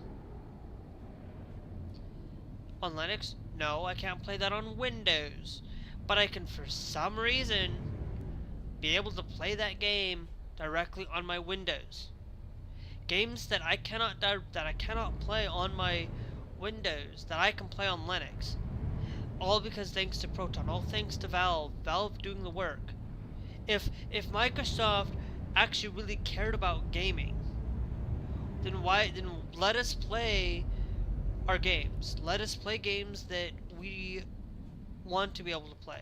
On Linux? No, I can't play that on Windows. But I can, for some reason, be able to play that game directly on my Windows. Games that I cannot play on my Windows, that I can play on Linux. All because thanks to Proton, all thanks to Valve doing the work. If Microsoft actually really cared about gaming, then let us play our games. Let us play games that we want to be able to play.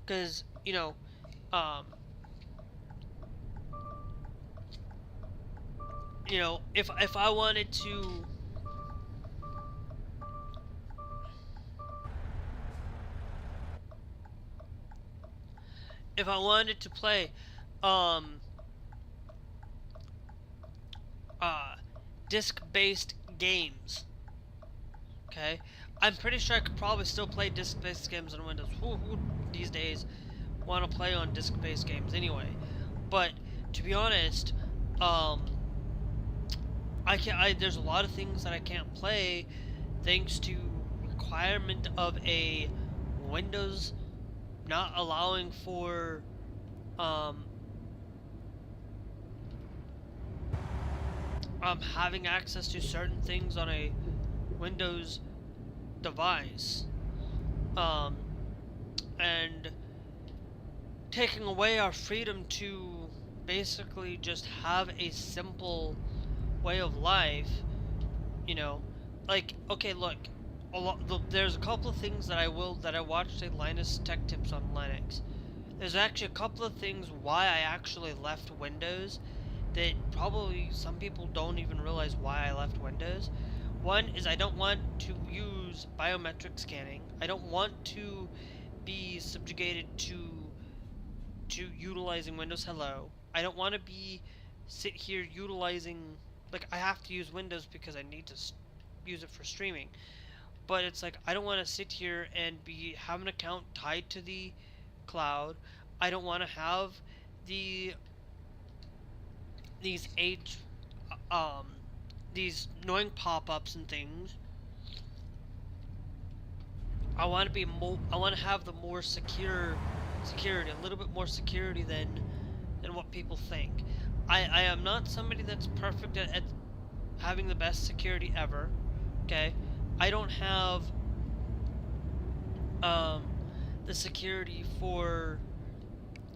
Because, you know, if I wanted to, play disc-based games, okay, I'm pretty sure I could probably still play disc-based games on Windows. Who these days want to play on disc-based games anyway? But to be honest, there's a lot of things that I can't play thanks to requirement of a Windows not allowing for having access to certain things on a Windows device, and taking away our freedom to basically just have a simple way of life. You know, like, okay, look, there's a couple of things that I watched a Linus Tech Tips on Linux. There's actually a couple of things why I actually left Windows that probably some people don't even realize why I left Windows. One is I don't want to use biometric scanning. I don't want to be subjugated to utilizing Windows Hello. I don't want to sit here utilizing, like, I have to use Windows because I need to use it for streaming. But it's like, I don't want to sit here and have an account tied to the cloud. I don't want to have the these age these annoying pop-ups and things. I want to have the more security, a little bit more security than what people think. I am not somebody that's perfect at having the best security ever. Okay, I don't have the security for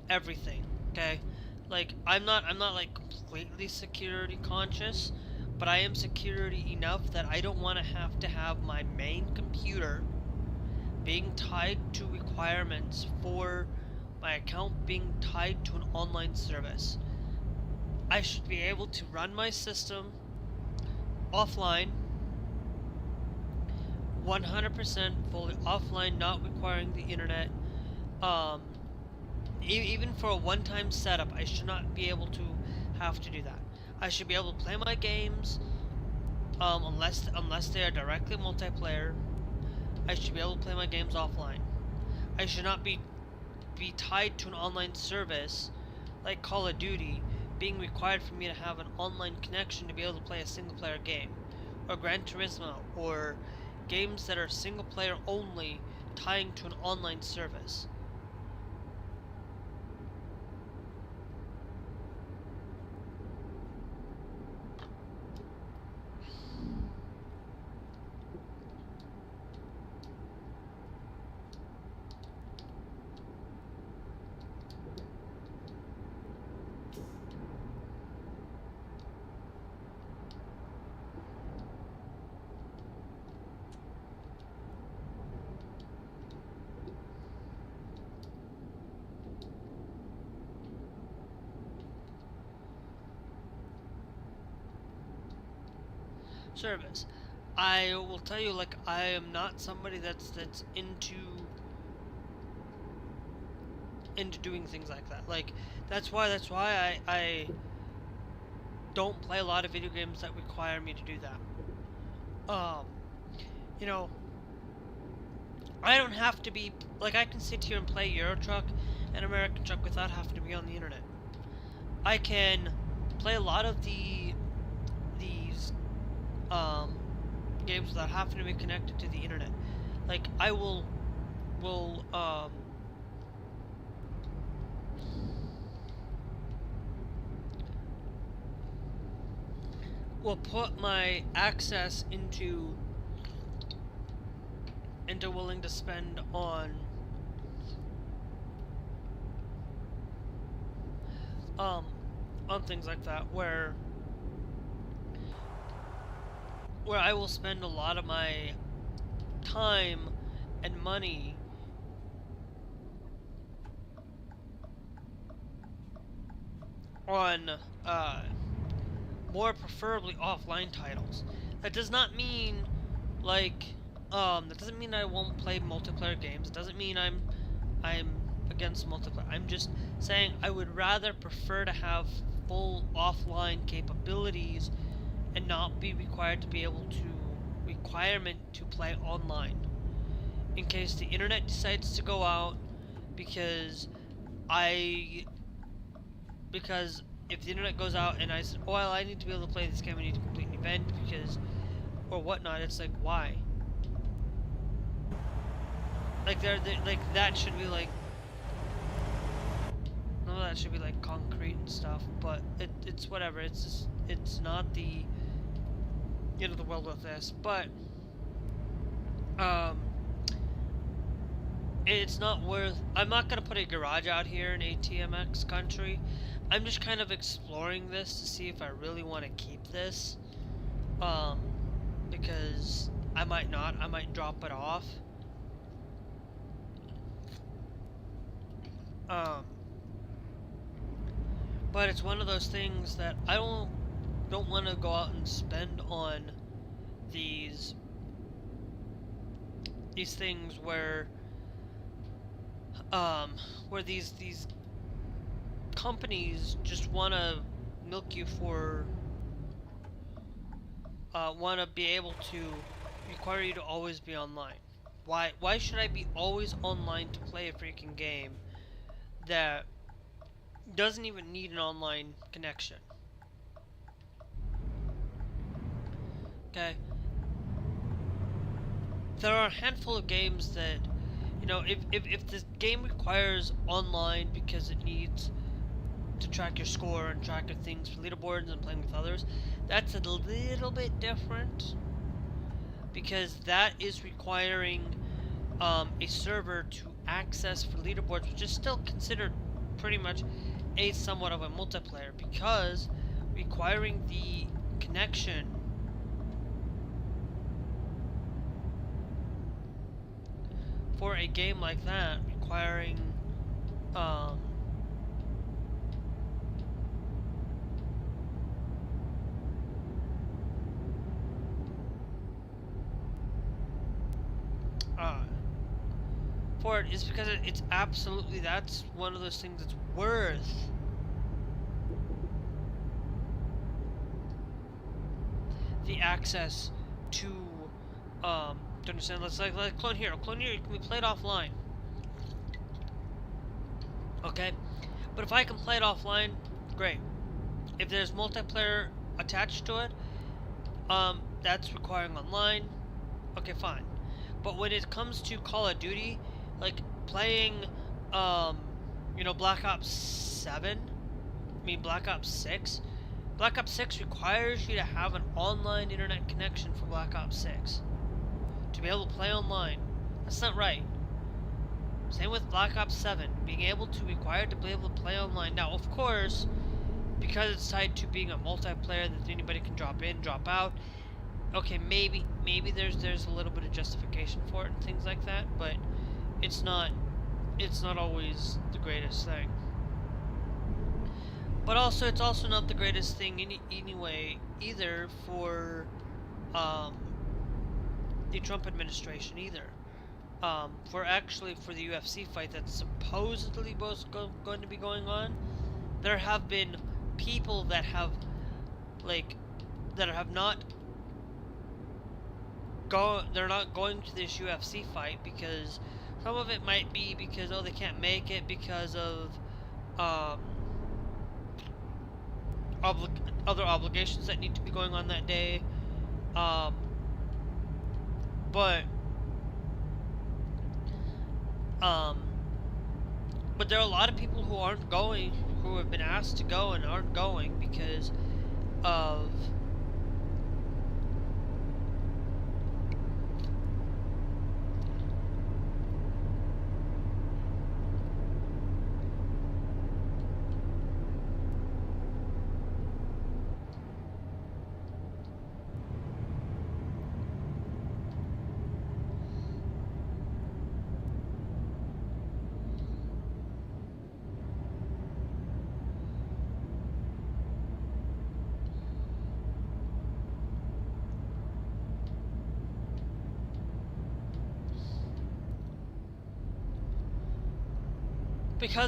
everything. Okay, like I'm not like completely security conscious, but I am security enough that I don't want to have my main computer being tied to requirements for my account being tied to an online service. I should be able to run my system offline, 100% fully offline, not requiring the internet. Even for a one-time setup, I should not be able to have to do that. I should be able to play my games, unless they are directly multiplayer. I should be able to play my games offline. I should not be tied to an online service like Call of Duty, being required for me to have an online connection to be able to play a single-player game, or Gran Turismo, or games that are single-player only, tying to an online service. Service. I will tell you, like, I am not somebody that's into doing things like that. Like, that's why I don't play a lot of video games that require me to do that. You know, I don't have to be, like, I can sit here and play Euro Truck and American Truck without having to be on the internet. I can play a lot of these games without having to be connected to the internet. Like, I will put my access into willing to spend on things like that, where I will spend a lot of my time and money on more preferably offline titles. That does not mean, like, that doesn't mean I won't play multiplayer games. It doesn't mean I'm against multiplayer. I'm just saying I would rather prefer to have full offline capabilities and not be required to be able to play online. In case the internet decides to go out, because if the internet goes out and I said, oh, well, I need to be able to play this game, I need to complete an event, or whatnot, it's like, why? Like, like, that should be like, no, that should be like concrete and stuff, but it's whatever, it's just, it's not the end of the world with this, but, it's not worth, I'm not gonna put a garage out here in ATMX country. I'm just kind of exploring this to see if I really want to keep this, because I might not, I might drop it off. But it's one of those things that I don't want to go out and spend on these things where these companies just want to milk you for want to be able to require you to always be online. Why should I be always online to play a freaking game that doesn't even need an online connection. Okay. There are a handful of games that, you know, if this game requires online because it needs to track your score and track your things for leaderboards and playing with others, that's a little bit different, because that is requiring a server to access for leaderboards, which is still considered pretty much a somewhat of a multiplayer, because requiring the connection for a game like that, requiring for it is because it's absolutely, that's one of those things that's worth the access to understand. Let's like Clone Hero. Clone Hero can be played offline. Okay? But if I can play it offline, great. If there's multiplayer attached to it, that's requiring online. Okay, fine. But when it comes to Call of Duty, like playing, you know, Black Ops 7, Black Ops 6. Black Ops 6 requires you to have an online internet connection for Black Ops 6 to be able to play online. That's not right. Same with Black Ops 7, being able to required to be able to play online. Now, of course, because it's tied to being a multiplayer that anybody can drop in, drop out. Okay, maybe there's a little bit of justification for it and things like that, but it's not always the greatest thing. But also, it's also not the greatest thing anyway either for the Trump administration either. For the UFC fight that's supposedly going to be going on, there have been people that have not they're not going to this UFC fight, because some of it might be because they can't make it because of other obligations that need to be going on that day, but there are a lot of people who aren't going, who have been asked to go and aren't going because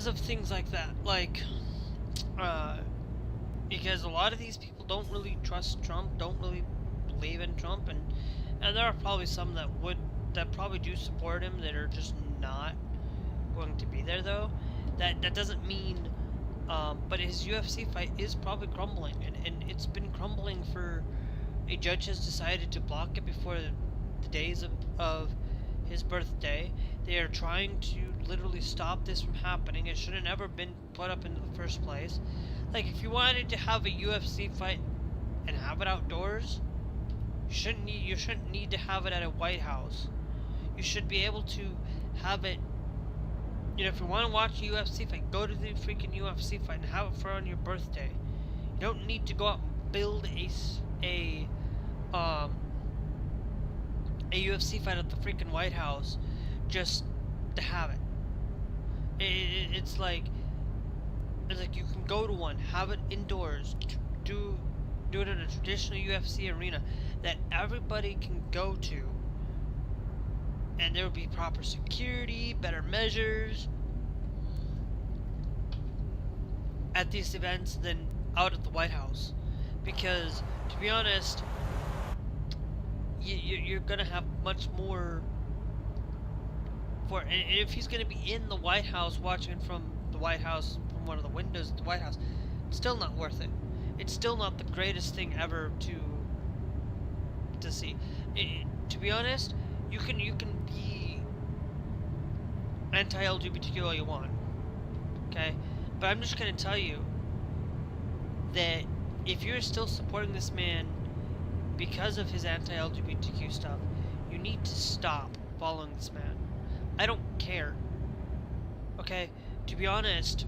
of things like that, because a lot of these people don't really trust Trump, don't really believe in Trump, and there are probably some that probably do support him that are just not going to be there, though. That doesn't mean, but his UFC fight is probably crumbling, and it's been crumbling for, a judge has decided to block it before the days of his birthday. They are trying to literally stop this from happening. It should have never been put up into the first place. Like, if you wanted to have a UFC fight and have it outdoors, you shouldn't need to have it at a White House. You should be able to have it, you know, if you want to watch a UFC fight, go to the freaking UFC fight and have it for on your birthday. You don't need to go out and build a UFC fight at the freaking White House just to have it. It's like you can go to one, have it indoors, do it in a traditional UFC arena that everybody can go to, and there will be proper security, better measures at these events than out at the White House. Because, to be honest, you're gonna have much more for, and if he's gonna be in the White House watching from the White House, from one of the windows at the White House. It's still not worth it. It's still not the greatest thing ever to see. To be honest, you can be anti-LGBTQ all you want, okay? But I'm just gonna tell you that if you're still supporting this man because of his anti-LGBTQ stuff, you need to stop following this man. I don't care, okay? To be honest,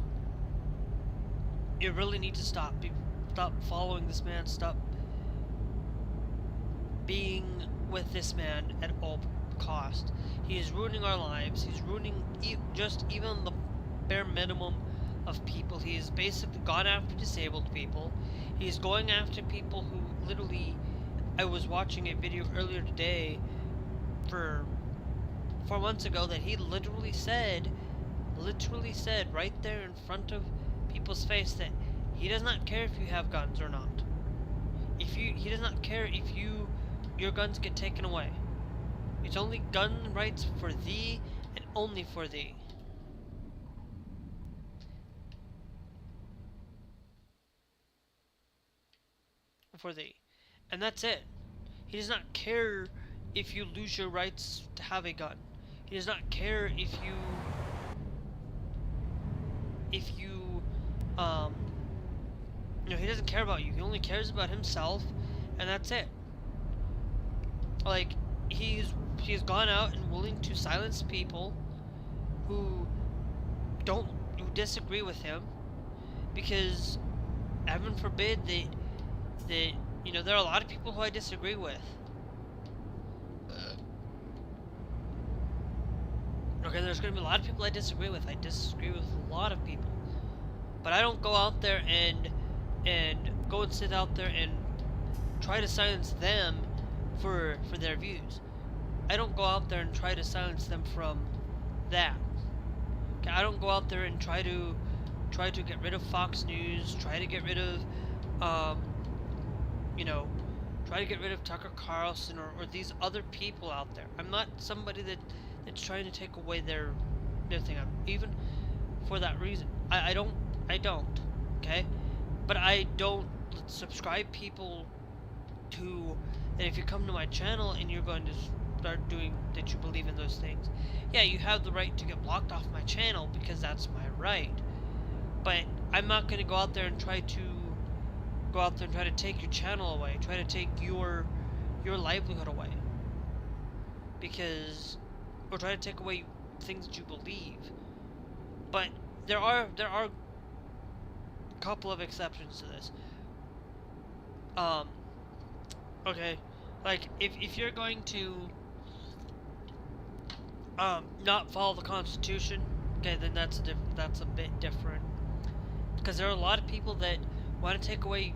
you really need to stop following this man, stop being with this man at all cost. He is ruining our lives. He's ruining just even the bare minimum of people. He has basically gone after disabled people. He's going after people who literally... I was watching a video earlier today for 4 months ago that he literally said right there in front of people's face that he does not care if you have guns or not. He does not care if your guns get taken away. It's only gun rights for thee and only for thee. For thee. And that's it. He does not care if you lose your rights to have a gun. He does not care if you he doesn't care about you. He only cares about himself, and that's it. Like, he's gone out and willing to silence people who disagree with him, because heaven forbid that there are a lot of people who I disagree with. Okay, there's going to be a lot of people I disagree with. I disagree with a lot of people. But I don't go out there and go and sit out there and try to silence them for their views. I don't go out there and try to silence them from that. Okay, I don't go out there and try to get rid of Fox News, try to get rid of try to get rid of Tucker Carlson or these other people out there. I'm not somebody that's trying to take away their thing. Even for that reason, I don't, okay? But I don't subscribe people to, and if you come to my channel and you're going to start doing that, you believe in those things, yeah, you have the right to get blocked off my channel because that's my right. But I'm not going to go out there and try to take your channel away, try to take your livelihood away, because, or try to take away things that you believe. But there are a couple of exceptions to this. Okay, like if you're going to not follow the Constitution, okay, then that's a bit different, because there are a lot of people that want to take away,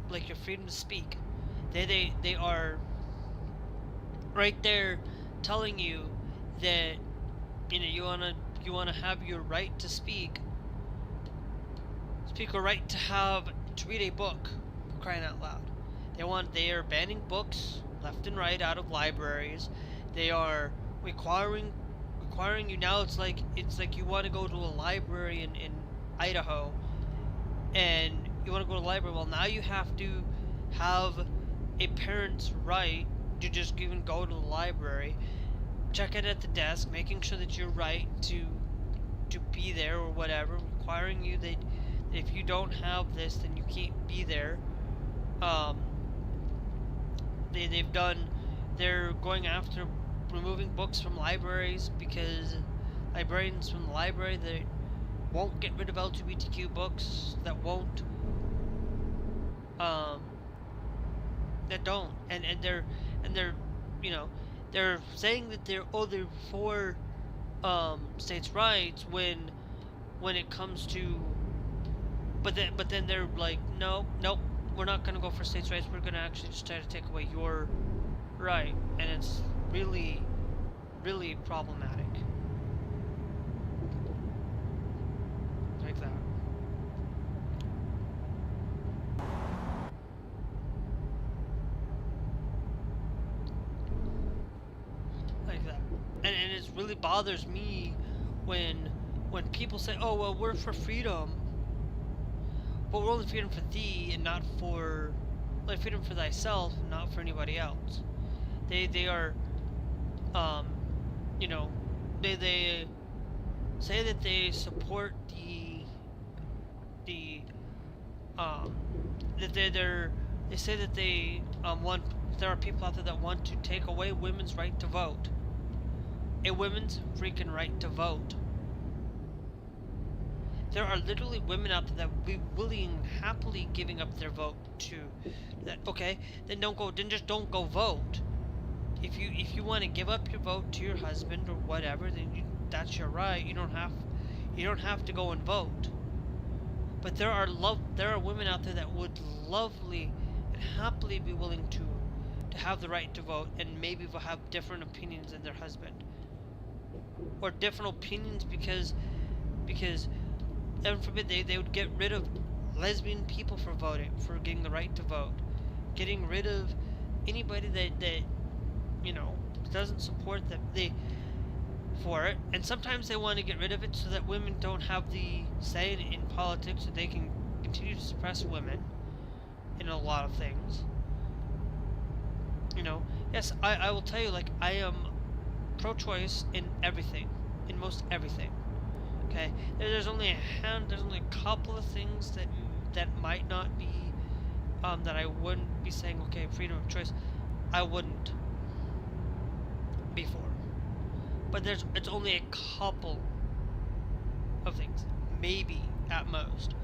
like, your freedom to speak. They are right there telling you that you wanna have your right to speak or right to read a book, for crying out loud. They are banning books left and right out of libraries. They are requiring you now. It's like you want to go to a library in Idaho, and you want to go to the library. Well, now you have to have a parent's right to just even go to the library, check it at the desk, making sure that you're right to be there or whatever, requiring you that if you don't have this, then you can't be there. They're going after removing books from libraries, because librarians from the library, they won't get rid of LGBTQ books, that won't that don't, and they're they're saying that they're for states' rights when it comes to, but then they're like, nope, we're not gonna go for states' rights, we're gonna actually just try to take away your right, and it's really, really problematic. Like that. Like that. And it really bothers me when when people say, "Oh well, we're for freedom," but we're only freedom for thee and not for, like, freedom for thyself, and not for anybody else. They are, you know, they say that they support that they say that they want, there are people out there that want to take away women's right to vote. A women's freaking right to vote. There are literally women out there that would be willing, happily giving up their vote to that. Okay, then just don't go vote. If you want to give up your vote to your husband or whatever, then that's your right. You don't have to go and vote. But there are women out there that would lovely and happily be willing to have the right to vote, and maybe will have different opinions than their husband, or different opinions because heaven forbid they would get rid of lesbian people for voting, for getting the right to vote, getting rid of anybody that you know doesn't support them for it. And sometimes they want to get rid of it so that women don't have the say in politics, so they can continue to suppress women in a lot of things. You know, yes, I will tell you, like, I am pro-choice in everything, in most everything. Okay, there's only a couple of things that might not be that I wouldn't be saying, okay, freedom of choice, I wouldn't before. But it's only a couple of things, maybe at most.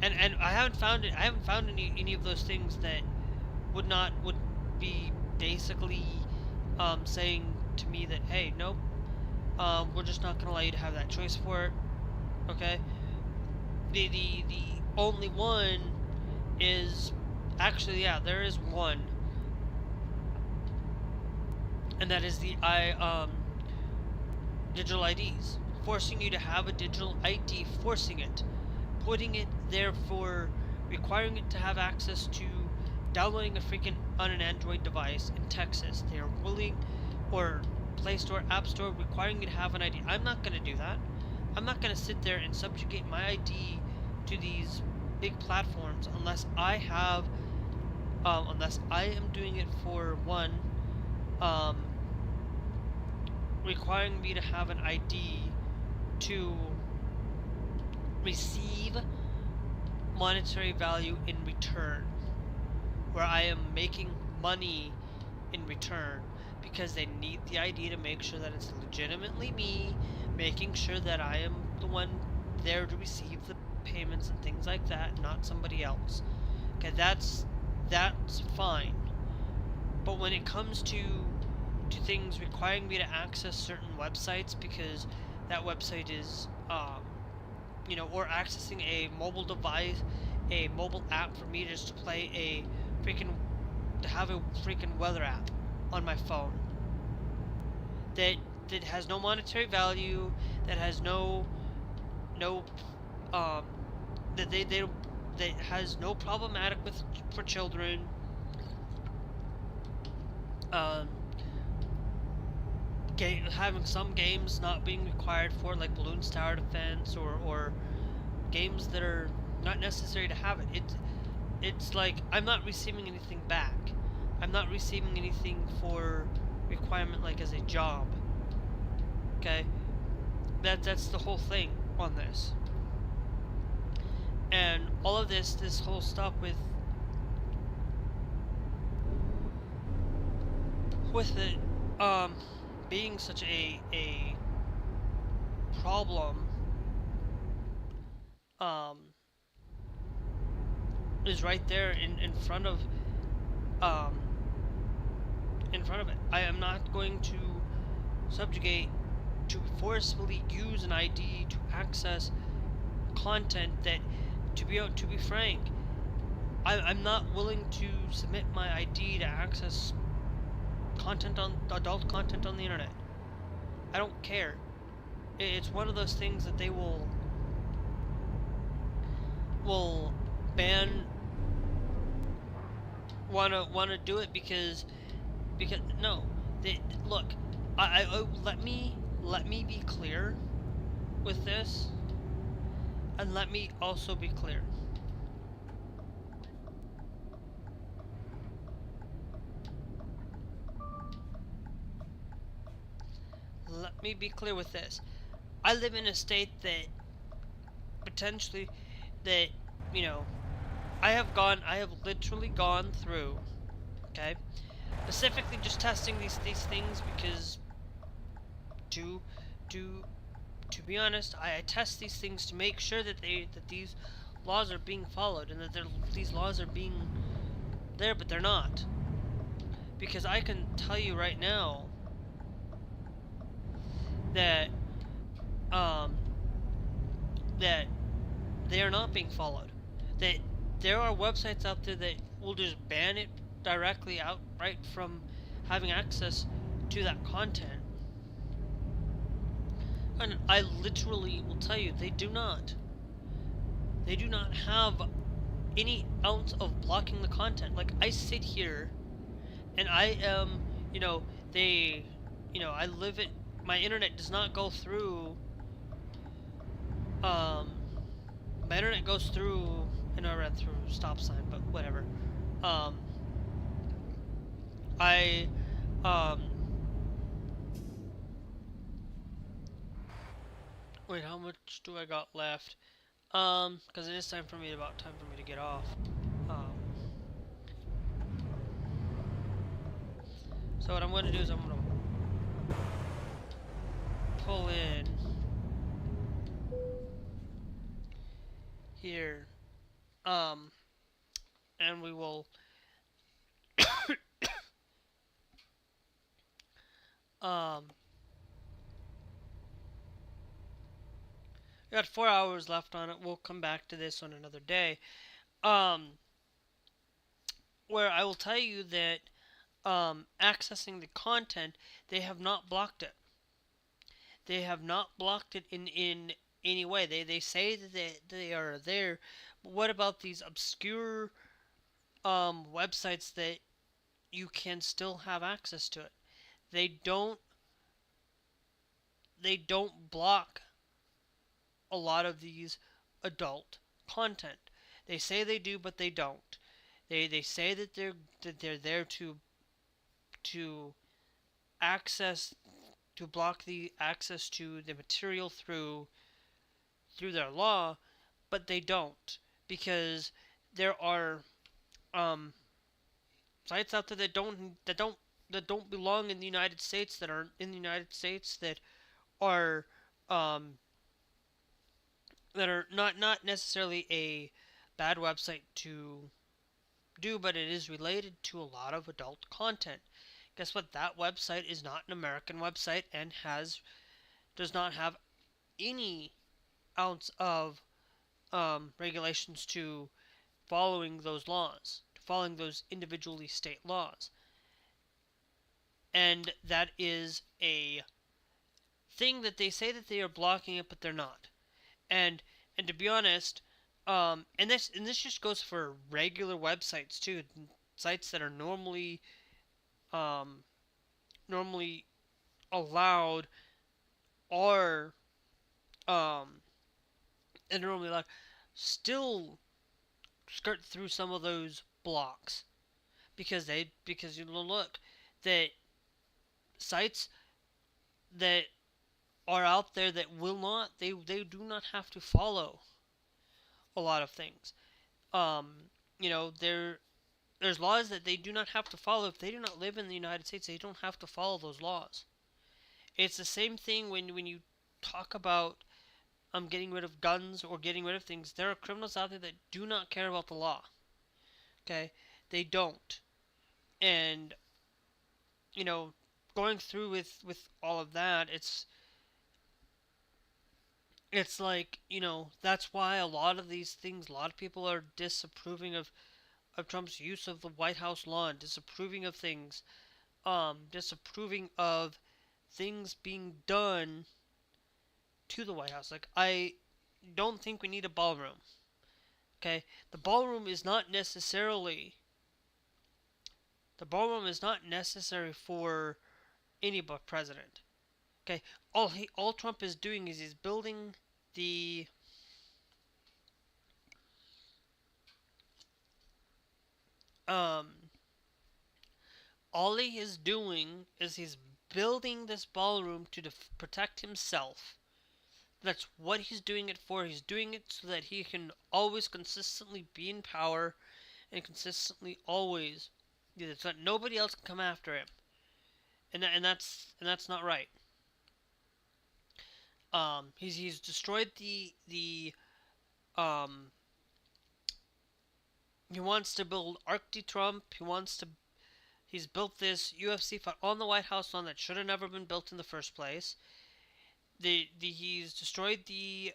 And I haven't found any of those things that would be basically saying to me that, hey, nope, we're just not gonna allow you to have that choice for it. Okay? The only one is actually, yeah, there is one. And that is the digital IDs. Forcing you to have a digital ID, forcing it. Putting it there for requiring it to have access to downloading a freaking on an Android device in Texas. They are willing, or Play Store, App Store, requiring you to have an ID. I'm not going to do that. I'm not going to sit there and subjugate my ID to these big platforms unless I have, unless I am doing it for one, requiring me to have an ID to receive monetary value in return, where I am making money in return, because they need the ID to make sure that it's legitimately me, making sure that I am the one there to receive the payments and things like that, not somebody else. Okay, that's fine. But when it comes to things requiring me to access certain websites because that website is you know, or accessing a mobile device, a mobile app for me just to play to have a freaking weather app on my phone that has no monetary value, that has no that has no problematic for children, having some games not being required for, like Balloons Tower Defense, or games that are not necessary to have it. It's like I'm not receiving anything back. I'm not receiving anything for requirement, like as a job. Okay, that's the whole thing on this. And all of this whole stuff with it being such a problem is right there in front of it. I am not going to subjugate, to forcefully use an ID to access content that, to be frank, I'm not willing to submit my ID to access adult content on the internet. I don't care. It's one of those things that they will ban, wanna do it because no, look, let me be clear. with this, and let me also be clear. Let me be clear with this. I live in a state that potentially, that, you know, I have literally gone through, okay, specifically just testing these things because to to be honest, I test these things to make sure that these laws are being followed and that these laws are being there, but they're not. Because I can tell you right now that that they are not being followed. That there are websites out there that will just ban it directly outright from having access to that content. And I literally will tell you, they do not. They do not have any ounce of blocking the content. Like, I sit here and I am, you know, I live it, my internet does not go through, my internet goes through, and I ran through stop sign, but whatever. I, wait, how much do I got left? Because it is time for me to get off. So what I'm going to do is I'm going to pull in here, and we will we got 4 hours left on it. We'll come back to this on another day, where I will tell you that accessing the content, they have not blocked it. They have not blocked it in any way. They say that they are there, but what about these obscure websites that you can still have access to it? They don't block a lot of these adult content. They say they do, but they don't. They say that they're there to access, to block the access to the material through their law, but they don't, because there are sites out there that don't belong in the United States, that are in the United States, that are not necessarily a bad website to do, but it is related to a lot of adult content. Guess what? That website is not an American website and does not have any ounce of regulations to following those laws, to following those individually state laws. And that is a thing that they say that they are blocking it, but they're not. And to be honest, and this just goes for regular websites too, sites that are normally allowed, or and normally allowed, still skirt through some of those blocks, because you look that sites that are out there that will not, they do not have to follow a lot of things. There's laws that they do not have to follow. If they do not live in the United States, they don't have to follow those laws. It's the same thing when you talk about getting rid of guns or getting rid of things. There are criminals out there that do not care about the law. Okay? They don't. And, going through with all of that, it's like, that's why a lot of these things, a lot of people are disapproving of Trump's use of the White House lawn, disapproving of things, disapproving of things being done to the White House. Like, I don't think we need a ballroom. Okay? The ballroom is not necessary for any but president. Okay, all Trump is doing is he's building the all he is doing is he's building this ballroom to protect himself. That's what he's doing it for. He's doing it so that he can always consistently be in power and consistently always do this, so that nobody else can come after him. And that's not right. He's destroyed the he wants to build Arctic Trump. He's built this UFC fight on the White House lawn that should have never been built in the first place. He's destroyed the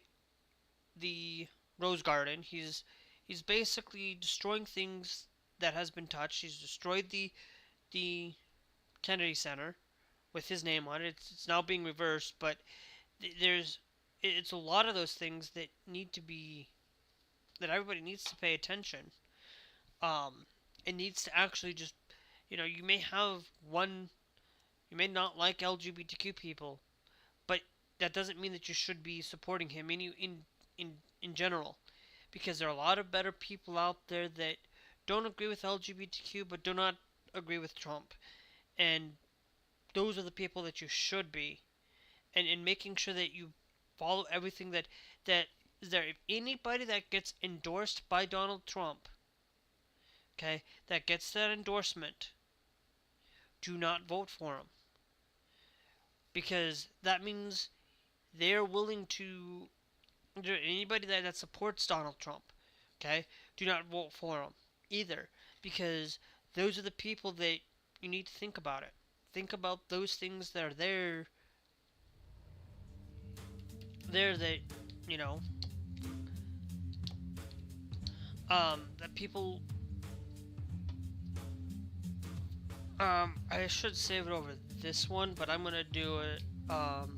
Rose Garden. He's basically destroying things that has been touched. He's destroyed the Kennedy Center with his name on it. It's now being reversed, but it's a lot of those things that everybody needs to pay attention. It needs to actually just, you may not like LGBTQ people, but that doesn't mean that you should be supporting him in general, because there are a lot of better people out there that don't agree with LGBTQ but do not agree with Trump, and those are the people that you should be, and making sure that you follow everything that is there. If anybody that gets endorsed by Donald Trump, okay, that gets that endorsement, do not vote for him, because that means they're willing to, anybody that supports Donald Trump, okay, do not vote for him either, because those are the people that you need to think about it. Think about those things that are there that, that people, I should save it over this one, but I'm gonna do it, I'm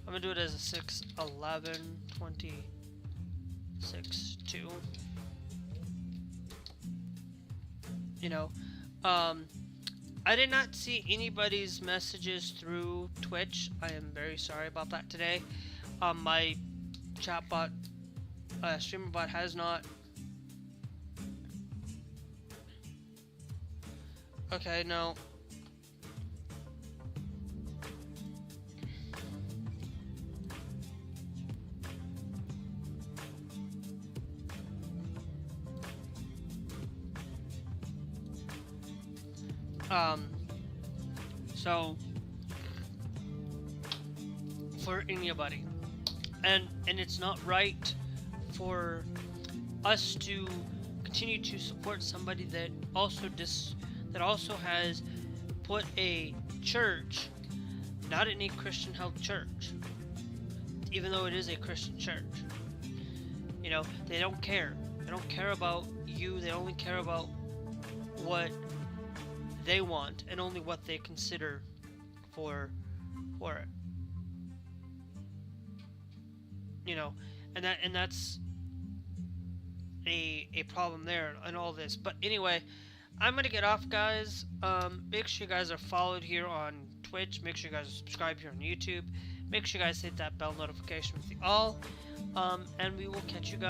gonna do it as a 6/11/26/2. I did not see anybody's messages through Twitch. I am very sorry about that today. My chatbot, streamer bot has not. Okay, no. So for anybody, and it's not right for us to continue to support somebody that also has put a church, not in a Christian held church, even though it is a Christian church. They don't care. They don't care about you. They only care about what they want and only what they consider for it. And that's a problem there and all this. But anyway, I'm gonna get off, guys. Make sure you guys are followed here on Twitch. Make sure you guys are subscribed here on YouTube. Make sure you guys hit that bell notification with the all. And we will catch you guys